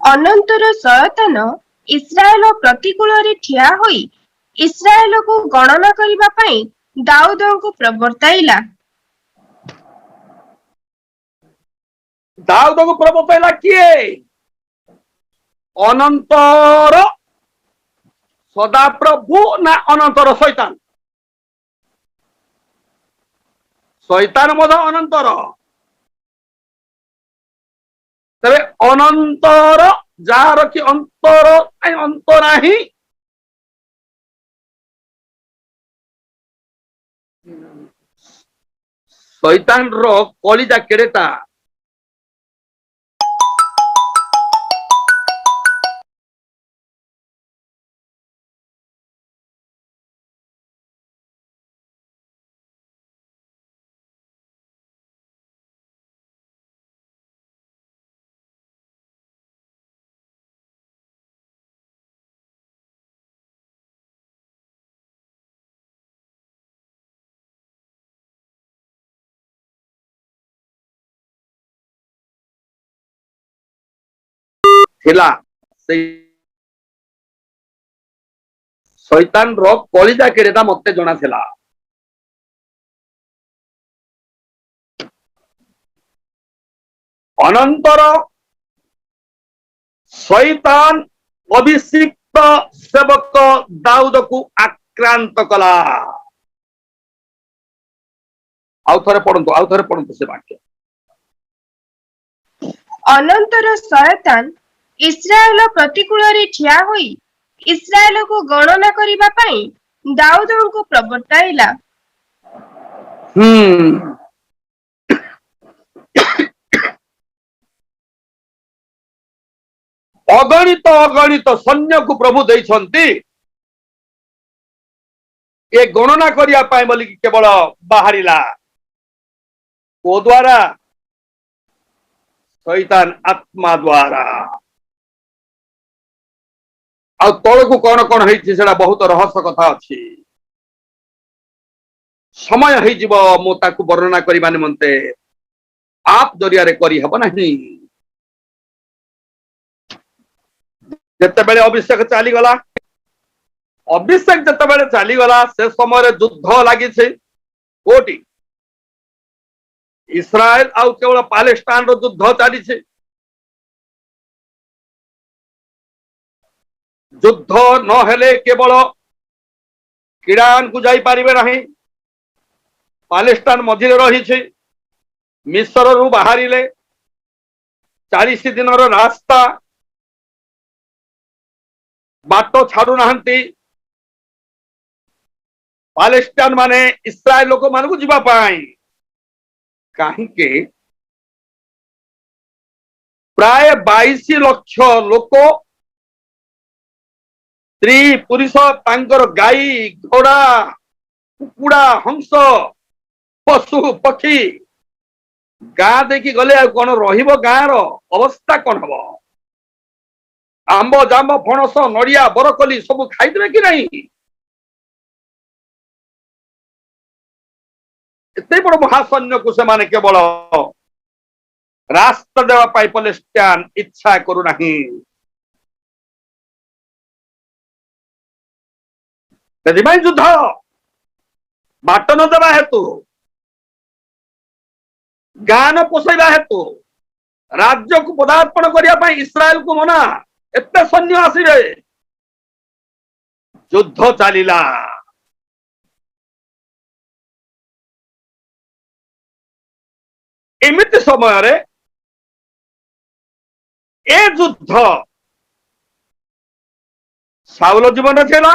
अनंतर शयतान इस्राएल प्रतिकूल रे ठिया होई इस्राएल को गणना करिबा पई दाऊदंकु प्रवर्ताइला। दाऊद को प्रवर्ताइला किए? अनंतर सदा प्रभु ना अनंतर शैतान? शैतान मध अनंतर। तबे अनंतर जार कि अंतर अंत नाही। शैतान रो कलिजा केड़ेटा? थिला शैतान रो कलिजा केड़ेटा मते जणा थिला। अनंतर शैतान अभिषिक्त सेवक दाऊद को आक्रांत कला। आउ थरे पढ़ंतु से वाक्य। ଅନନ୍ତର ଶୟତାନ ଇସ୍ରାଏଲ ପ୍ରତିକୂଳରେ ଠିଆ ହୋଇ ଇସ୍ରାଏଲକୁ ଗଣନା କରିବା ପାଇଁ ଦାଉଦଙ୍କୁ ପ୍ରବର୍ତ୍ତାଇଲା। ଅଗଣିତ ଅଗଣିତ ସୈନ୍ୟକୁ ପ୍ରଭୁ ଦେଇଛନ୍ତି ଏ ଗଣନା କରିବା ପାଇଁ ବୋଲିକି କେବଳ ବାହାରିଲା ଓ ଦ୍ୱାରା ଶୈତାନ ଆତ୍ମା ଦ୍ୱାରା। ଆଉ ତଳକୁ କଣ କଣ ହେଇଛି ସେଟା ବହୁତ ରହସ୍ୟ କଥା ଅଛି। ସମୟ ହେଇଯିବ ମୁଁ ତାକୁ ବର୍ଣ୍ଣନା କରିବା ନିମନ୍ତେ ଆପ୍ ଜରିଆରେ କରିହେବ ନାହିଁ। ଯେତେବେଳେ ଅଭିଷେକ ଚାଲିଗଲା, ଅଭିଷେକ ଯେତେବେଳେ ଚାଲିଗଲା ସେ ସମୟରେ ଯୁଦ୍ଧ ଲାଗିଛି କୋଉଠି? ଇସ୍ରାଏଲ ଆଉ କେବଳ ପାଲେଷ୍ଟାଇନର ଯୁଦ୍ଧ ଚାଲିଛି। ଯୁଦ୍ଧ ନହେଲେ କେବଳ କିରାନକୁ ଯାଇପାରିବେ ନାହିଁ। ପାଲେଷ୍ଟାଇନ ମଝିରେ ରହିଛି। ମିଶ୍ରରୁ ବାହାରିଲେ 40 ଦିନର ରାସ୍ତା, ବାଟ ଛାଡୁନାହାନ୍ତି ପାଲେଷ୍ଟାଇନ ମାନେ ଇସ୍ରାଏଲ ଲୋକମାନଙ୍କୁ ଯିବା ପାଇଁ। କାହିଁକି? ପ୍ରାୟ 22 ଲକ୍ଷ ଲୋକ, ସ୍ତ୍ରୀ ପୁରୁଷ, ତାଙ୍କର ଗାଈ ଘୋଡା କୁକୁଡା ହଂସ ପଶୁ ପକ୍ଷୀ ଗାଁ ଦେଇକି ଗଲେ ଆଉ କଣ ରହିବ? ଗାଁର ଅବସ୍ଥା କଣ ହବ? ଆମ୍ବ ଜାମ୍ବ ପଣସ ନଡିଆ ବରକୋଲି ସବୁ ଖାଇଦେବେ କି ନାହିଁ? ଏତେ ବଡ ମହାସୈନ୍ୟକୁ ସେମାନେ କେବଳ ରାସ୍ତା ଦେବା ପାଇଁ ପାଲେଷ୍ଟାଇନ ଇଚ୍ଛା କରୁନାହିଁ। ସେଥିପାଇଁ ଯୁଦ୍ଧ ବାଟ ନ ଦେବା ହେତୁ, ଗାଁ ନ ପୋଷେଇବା ହେତୁ, ରାଜ୍ୟକୁ ପଦାର୍ପଣ କରିବା ପାଇଁ ଇସ୍ରାଏଲକୁ ମନା। ଏତେ ସୈନ୍ୟ ଆସିବେ, ଯୁଦ୍ଧ ଚାଲିଲା। ଏମିତି ସମୟରେ ଏ ଯୁଦ୍ଧ ସାଉଲ ଜୀବନରେ ଥିଲା।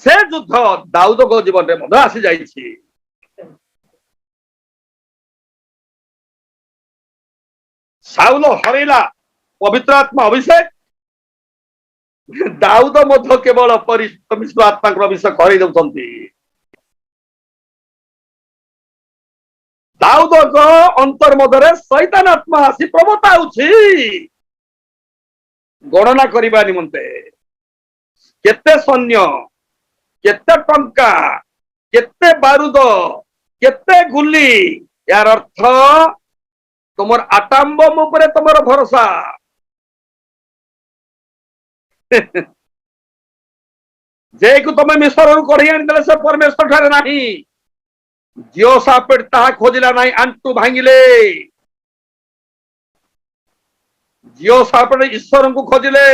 ସେ ଯୁଦ୍ଧ ଦାଉଦଙ୍କ ଜୀବନରେ ମଧ୍ୟ ଆସିଯାଇଛି। ସାଉଲ ହରେଇଲା ପବିତ୍ର ଆତ୍ମା ଅଭିଷେକ, ଦାଉଦ ମଧ୍ୟ କେବଳ ପବିତ୍ର ଆତ୍ମାଙ୍କର ଅଭିଷେକ ହରେଇ ଦେଉଛନ୍ତି। ଦାଉଦଙ୍କ ଅନ୍ତର ମଧ୍ୟରେ ଶୈତାନ ଆତ୍ମା ଆସି ପ୍ରବର୍ତ୍ତାଉଛି ଗଣନା କରିବା ନିମନ୍ତେ। କେତେ ସୈନ୍ୟ, କେତେ ଟଙ୍କା, କେତେ ବାରୁଦ, କେତେ ଗୁଲି। यार अर्थ तुम आटाम बम उपरे तुमर भरोसा। जे को तुम मिश्र कढ़ी आनी से परमेश्वर ठारे नाही। जियोसाफेट ताहा खोजिला नाही, आंटू भांगिले। जियोसाफेट ईश्वर को खोजिले।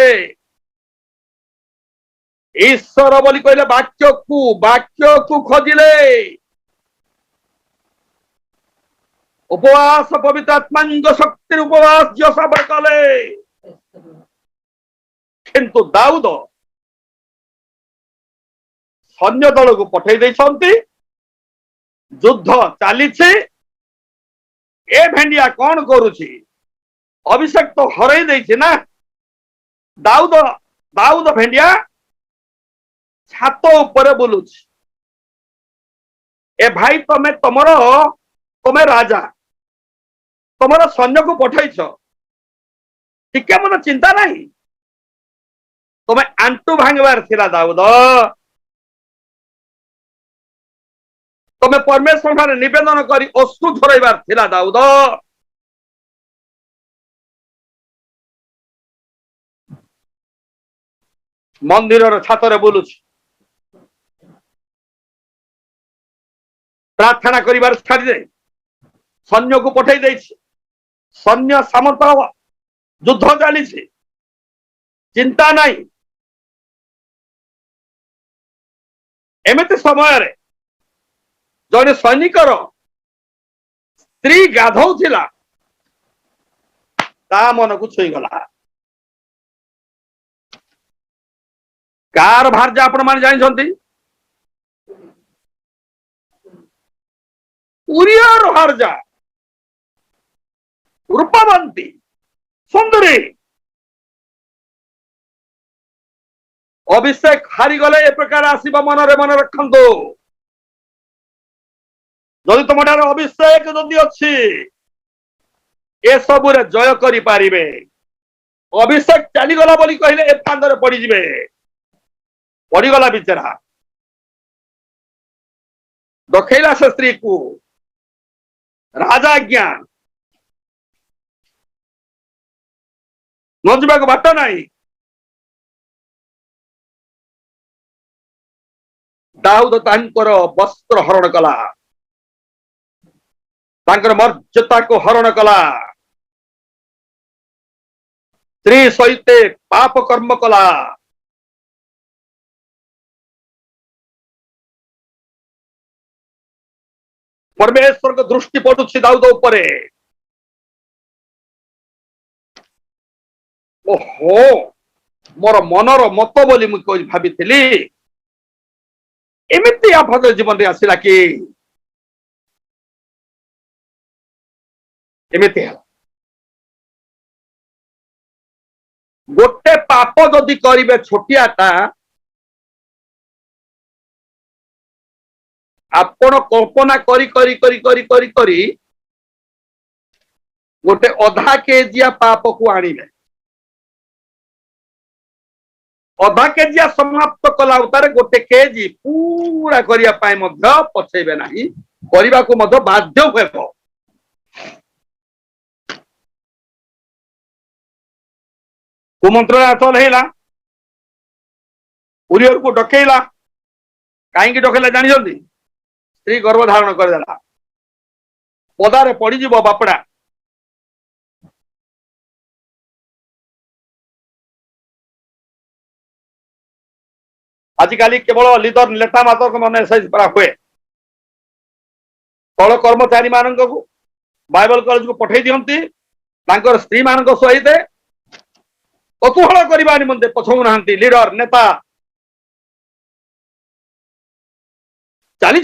ईश्वर बोली कहले वाक्य को खोजिले। उपवास पवित्र आत्मांग शक्ति उपवास जियोसाफेट कले। किंतु दाऊद सैन्य दल को पठे देइछंती। युद्ध चली ए भेंडिया कौन करुछि? अभिषेक तो हरई देछि ना। दाऊद दाऊद भेंडिया छात ऊपर बुलुछि। ए भाई तमे तमे राजा तमर सैन्य को पठेइछ, टिके मन चिंता नहीं। तमे आंटू भांगवार थिला दाऊद। तमे परमेश्वर ठारे निवेदन करी अश्रु झरइबार थिला दाऊद। मंदिर छातरे बुलुछ, प्रार्थना करिबार छाड़ी दे, सैन्य को पठे देछि। सैन्य सामर्थ युद्ध चली, चिंता नहीं। एमती समय जड़े सैनिकर स्त्री गाधौला ता मन को छुईगला कार भारजा आपण मान जानछंती उरियार भारजा रूपवंती सुंदरी अभिषेक हारी गले ए प्रकार आसीबा मनरे मन रखंतु जदि तुम अभिषेक जदि अच्छी ए सबुरे जय करि पारिबे अभिषेक चलीगला बोली कहले ए फांदरे पड़ी जिवे पड़ीगला बिचारा दखेला से स्त्री को राजा ज्ञान नजबा को बाट नहीं दाऊद तांकर वस्त्र हरण कला तांकर मर्यादा को हरण कला स्त्री सहित पाप कर्म कला परमेश्वर को दृष्टि पड़ुछि दाऊद उपरे ओहो मोर मनर मत बोली मुझे भावी एमती आफत जीवन में आसला कि एमती गोटे पाप जदि करिवे छोटियाटा आपण कल्पना करी करी करी करी करी करी गोटे अधा केजिया पाप को आनिबे अधा केजिया समाप्त कला उतारे गोटे केजी पूरा करिया पाए मध्य पछेबे नाही करिबा को मध्य बाध्य होबो कुमंत्र अथल हेला उरियर को डकेला काहे की डकेला जानि जल्दी स्त्री गर्भ धारण कर देला पदारे पड़ी जीवो बापड़ा आजिकाली केवल लीडर नेता मात्र मन परा हुए तल कर्मचारी मान को बाइबल कॉलेज को पठे दिखती स्त्री मान सहित कौतूहल करने निमंते पछौ ना लीडर नेता चली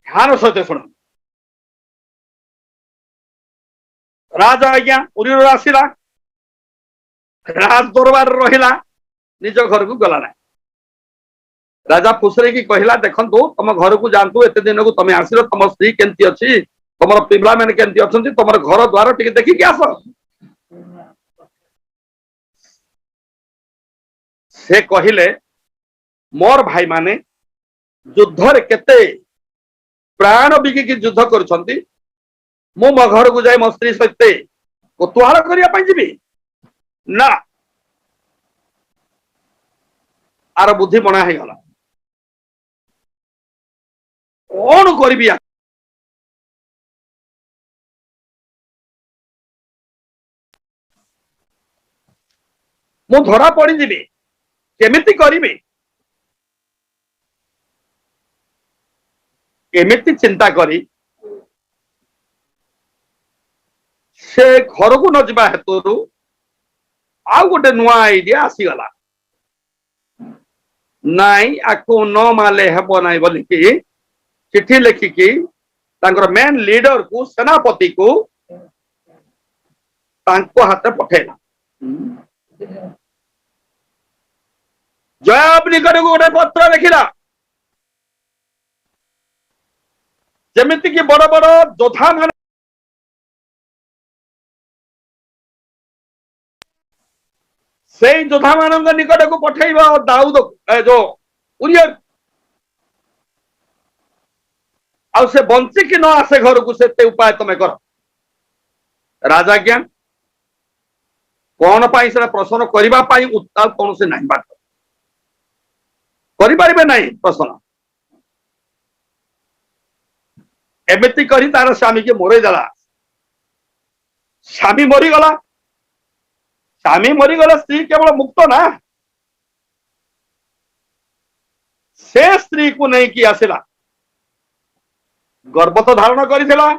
ध्यान सहित शुण राजा आज्ञा पुरी आसला राज दरबार रहिला निज घर को गला ना राजा फुसरे की कहला देखंतु तुम घर को जानतु एते दिन को तुम आसिलो तुम स्त्री केंती अछि तुमर पिबला मैंने केंती अछंती तुमर घर द्वार टिके देखि के आस से कहिले मोर भाई माने युद्ध रे केते प्राण बिकी की युद्ध करूछंती मो मो घर को जाय मो स्त्री सहित कोतुहाल करिया पई जिबी ना आर बुद्धि बना है गला कौन करी मु धरा पड़ी जीवी केमिति करी एमिति चिंता करी से घर को न जा हेतु आउ गोटे नुआ आइडिया आसीगला नाई आको न माले हेबो नाई बोली कि चिट्ठी लिखिकी मेन लीडर को सेनापति को हाथ पठेला जयाब निकट को गोटे पत्र लिखिला जमिति कि बड़ बड़ योद्धा मान से योद्धा मान निकट को पठेबा दाऊद जो उरियर आ से बंची कि न आसे घर को से उपाय तुम कर राजा ज्ञान कौन पाई से प्रश्न करबा पाई उत्ताल कौन से नहीं बात करि परिबे नहीं प्रश्न एमिति करी तार स्वामी के मोरे देला स्वामी मरीगला स्वामी मरीगला स्त्री केवल मुक्त ना से स्त्री को नहीं कि आसिला गर्भ तो धारण करिथिला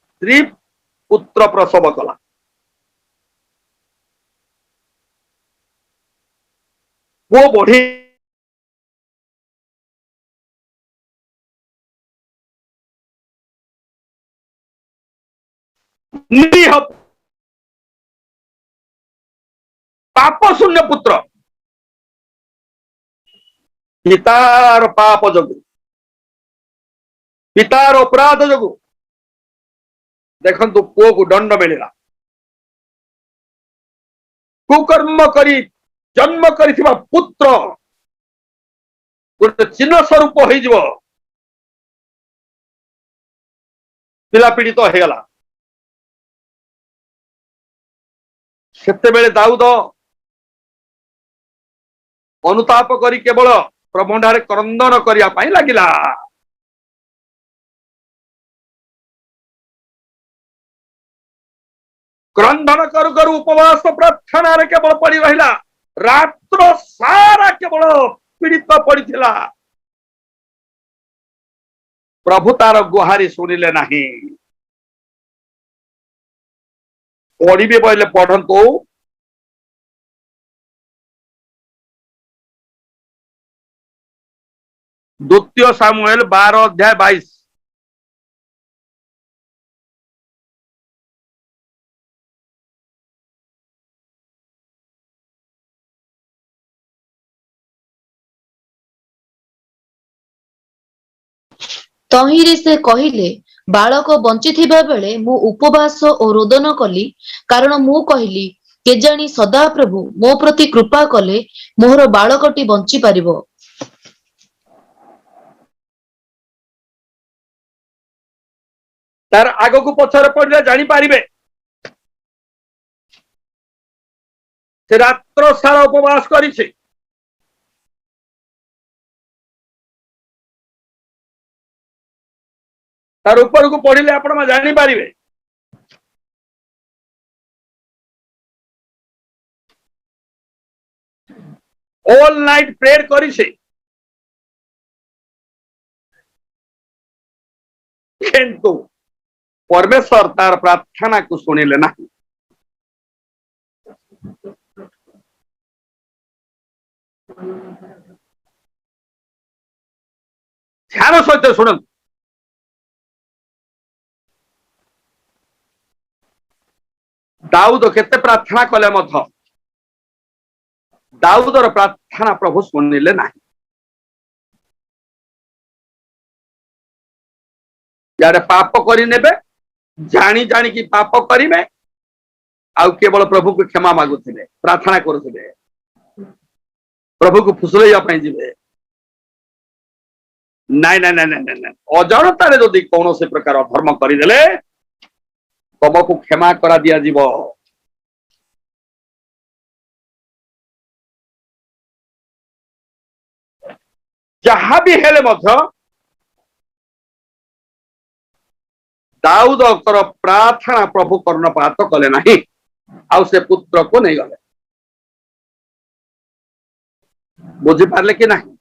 स्त्री पुत्र प्रसव कला वो बढ़ी निरीह पाप शून्य पुत्र पितार पाप जोगु पितार अपराध जोगु देखंतु पुओ को दंड मिलला कुकर्म करी जन्म करिथिबा पुत्र गोटे चिन्ह स्वरूप हो जिवो पिला पीड़ित हो गला सेते बेले दाऊद अनुताप करी केवल प्रभुंडारे क्रंदन करिया पाई लागिला क्रंदन करू करू उपवास प्रार्थना रे केवल पड़ी रहिला रात्र सारा केवल पीड़ित पड़ीथिला प्रभु तार गुहारी सुनिले नहीं पढ़िबे बोले पढ़ंतु द्वितीय सामुएल 12 अध्याय 22 तहिरे से कहिले बालक बंचिथिबा बेले मु उपवास और रोदन कली कारण मु कहली केजाणी सदा प्रभु मो प्रति कृपा कले मोहर बालकटी बंची पारिबो तार आग को पछरे पड़े जानी पारिबे से रात्र सारा उपवास करिছে तार ऊपर को पढ़िले आपण जानी पारिबे ऑल नाइट प्रेयर करिছে किंतु परमेश्वर तार प्रार्थना को सुनिले ना ध्यान सहित शुणु दाऊद केते प्रार्थना कले मथ दाऊदर प्रार्थना प्रभु सुनिले ना यारे पाप करी नेबे जानी जानी की पाप करिवे आउ केवल प्रभु को क्षमा मागुथिले प्रार्थना करुथिले प्रभु को फुसलैया पई जिवे नाइ नाइ नाइ नाइ नाइ अजाणता रे जदि कौन से प्रकार धर्म करिदेले तुमको क्षमा करा दिया जीवो जहाँ भी हेले मध्य दाऊद प्रार्थना प्रभु कर्णपात कले नहीं आउ से पुत्र को नहीं गले बुझी पारले कि नहीं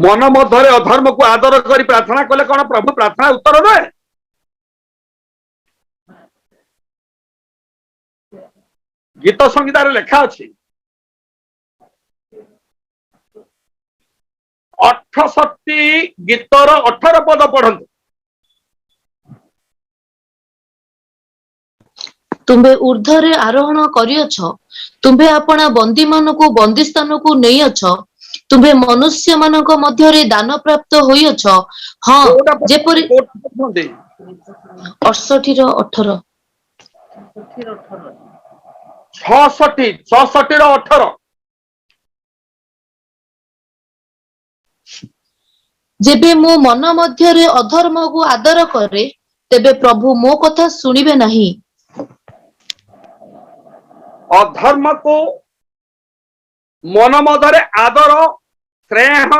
मन मध्य अधर्म को आदर करी प्रार्थना कले कौन प्रभु प्रार्थना उत्तर दे गीत संगीतार लेखा अच्छी 68 गीतर 18 पद पढ़ंतु तुम्बे ऊर्ध्वरे आरोहण करियछ तुम्बे अपना बंदी मानको बंदी स्थान को नैयछ तुम्बे मनुष्य मानक मध्यरे दान प्राप्त होइयछ हां जेपरि 68 रो 18 66 रो 18 जेबे मो मन मध्यरे अधर्म को आदर करे तेबे प्रभु मो कथा सुनिबे नहीं अधर्म को मन मध्य आदर स्नेह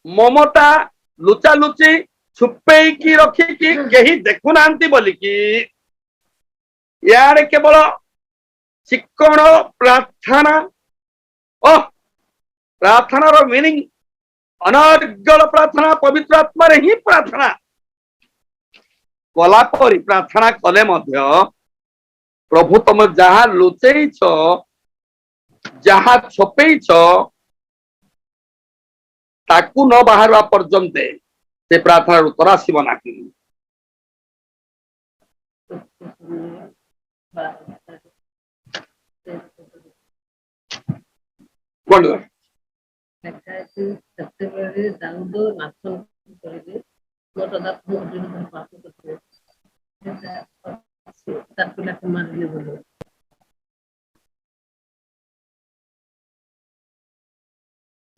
ममता लुचा लुची छुपेकी रखिकी कहीं देखु नांती बोली कि यार केवल चिकण प्रार्थना प्रार्थनार मीनिंग अनर्गल प्रार्थना पवित्र आत्मा ही प्रार्थना कला प्रार्थना कले प्रभु तुम जहा लुचेच जहा छपेच ताकू न बाहर पर्यंत से प्रार्थना उत्तर आसब ना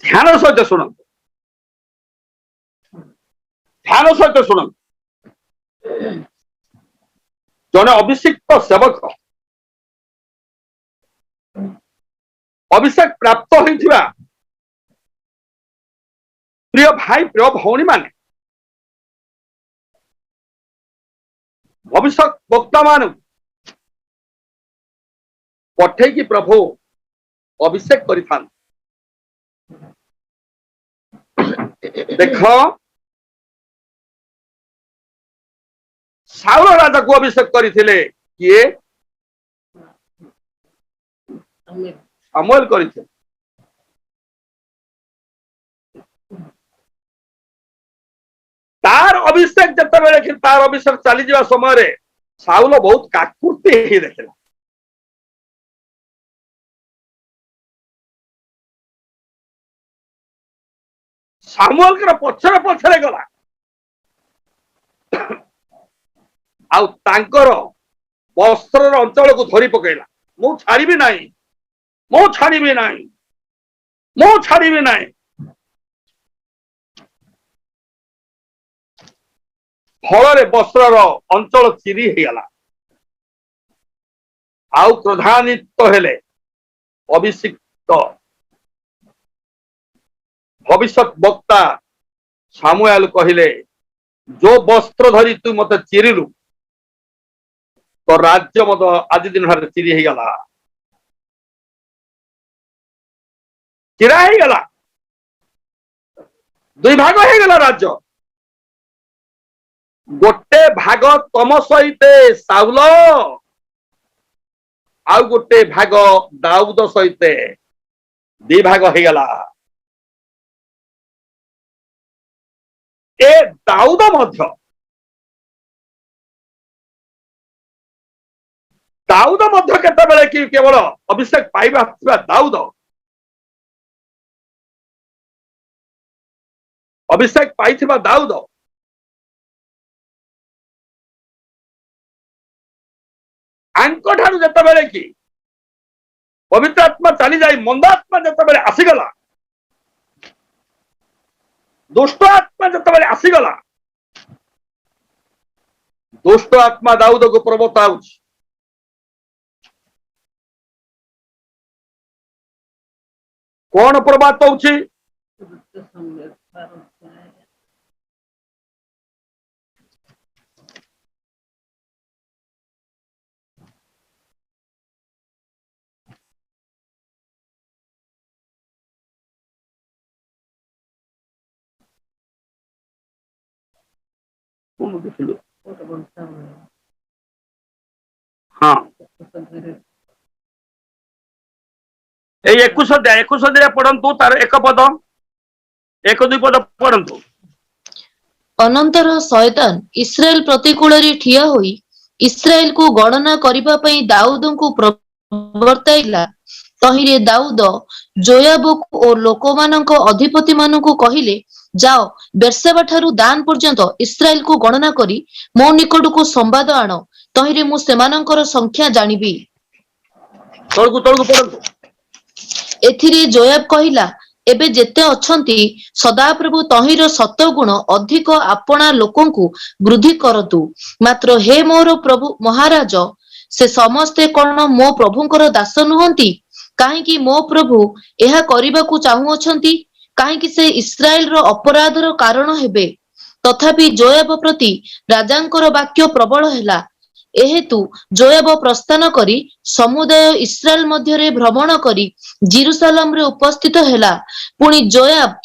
ध्यान सहित शुण ध्यान सहित शुण जड़े अभिषिक्त सेवक अभिषेक प्राप्त होइथिबा प्रिय भाई प्रिय भौणी माने भविष्य वक्ता मान पठे कि प्रभु अभिषेक करिथान देख साउल राजा को अभिषेक करथिले किए सामुएल करथिले तार अभिषेक जते बेले कि तार अभिषेक चली जावा समय रे साउल बहुत काकुर्ती ही देखला सामुएल के पछरे पछरे गला आउ तांकर वस्त्र अंचल को धरी पकेला मु छाड़ीबी नाही मु छाड़ीबी नाही मु छाड़ीबी नाही फल वस्त्र अंचल चिरी होगला आउ प्रधानित हेले अभिषिक्त भविष्य वक्ता सामुएल कहिले जो वस्त्र धरी तू मत चिरिलु तो राज्य मत आज दिन चिरी होगला चिरा होगला दुई भाग होगला राज्य गोटे भाग तम सहित साउल आउ गोटे भाग दाऊद सहित दी भाग होगला ए दाऊद मध्य केतबेले कि केवल अभिषेक पाइबा दाऊद अभिषेक पाइथिबा दाऊद आंको ठारू जेतेबेले कि पवित्र आत्मा चली जाई मंदात्मा जेतेबेले आसीगला दुष्ट आत्मा जेतेबेले आसीगला दुष्ट आत्मा दाऊद को प्रबताउछ कौन प्रबात होउछि हाँ ये 21 अध्याय पढ़ंतु तार एक पद एक दुई पद पढ़ंतु अनंतर शैतान इस्राएल प्रतिकूल रे ठिया होई इस्राएल को गणना करिबा पई दाऊद को प्रवर्ताइला तहिरे दाऊद जोयाब और लोकमानक अधिपति मानक कहिले जाओ बेर्शेबा ठारू दान पर्यंत इस्राएल को गणना करी मो निकट को संवाद आण तहिरे मु सेमानकर संख्या जानिबी तळकु पढंतु एथिरे जोयाब कहिला एबे जेते अछंती सदाप्रभु तहिर सतगुण अधिक आपणा लोकंकु वृद्धि करतु मात्र हे मोर प्रभु महाराज से समस्ते कौन मो प्रभुंकर दास नुहंती काहेकि मो प्रभु एहा करिबाकु चाहू अछंती काहेकि से इस्राएल रो अपराध रो कारण हेबे तथापि जोयाब प्रति राजांकर वाक्य प्रबल हैला एहेतु जोयाब प्रस्थान करी समुदाय इस्राएल मध्यरे भ्रमण करी जेरुसालेम रे उपस्थित हेला। पुणी जोयाब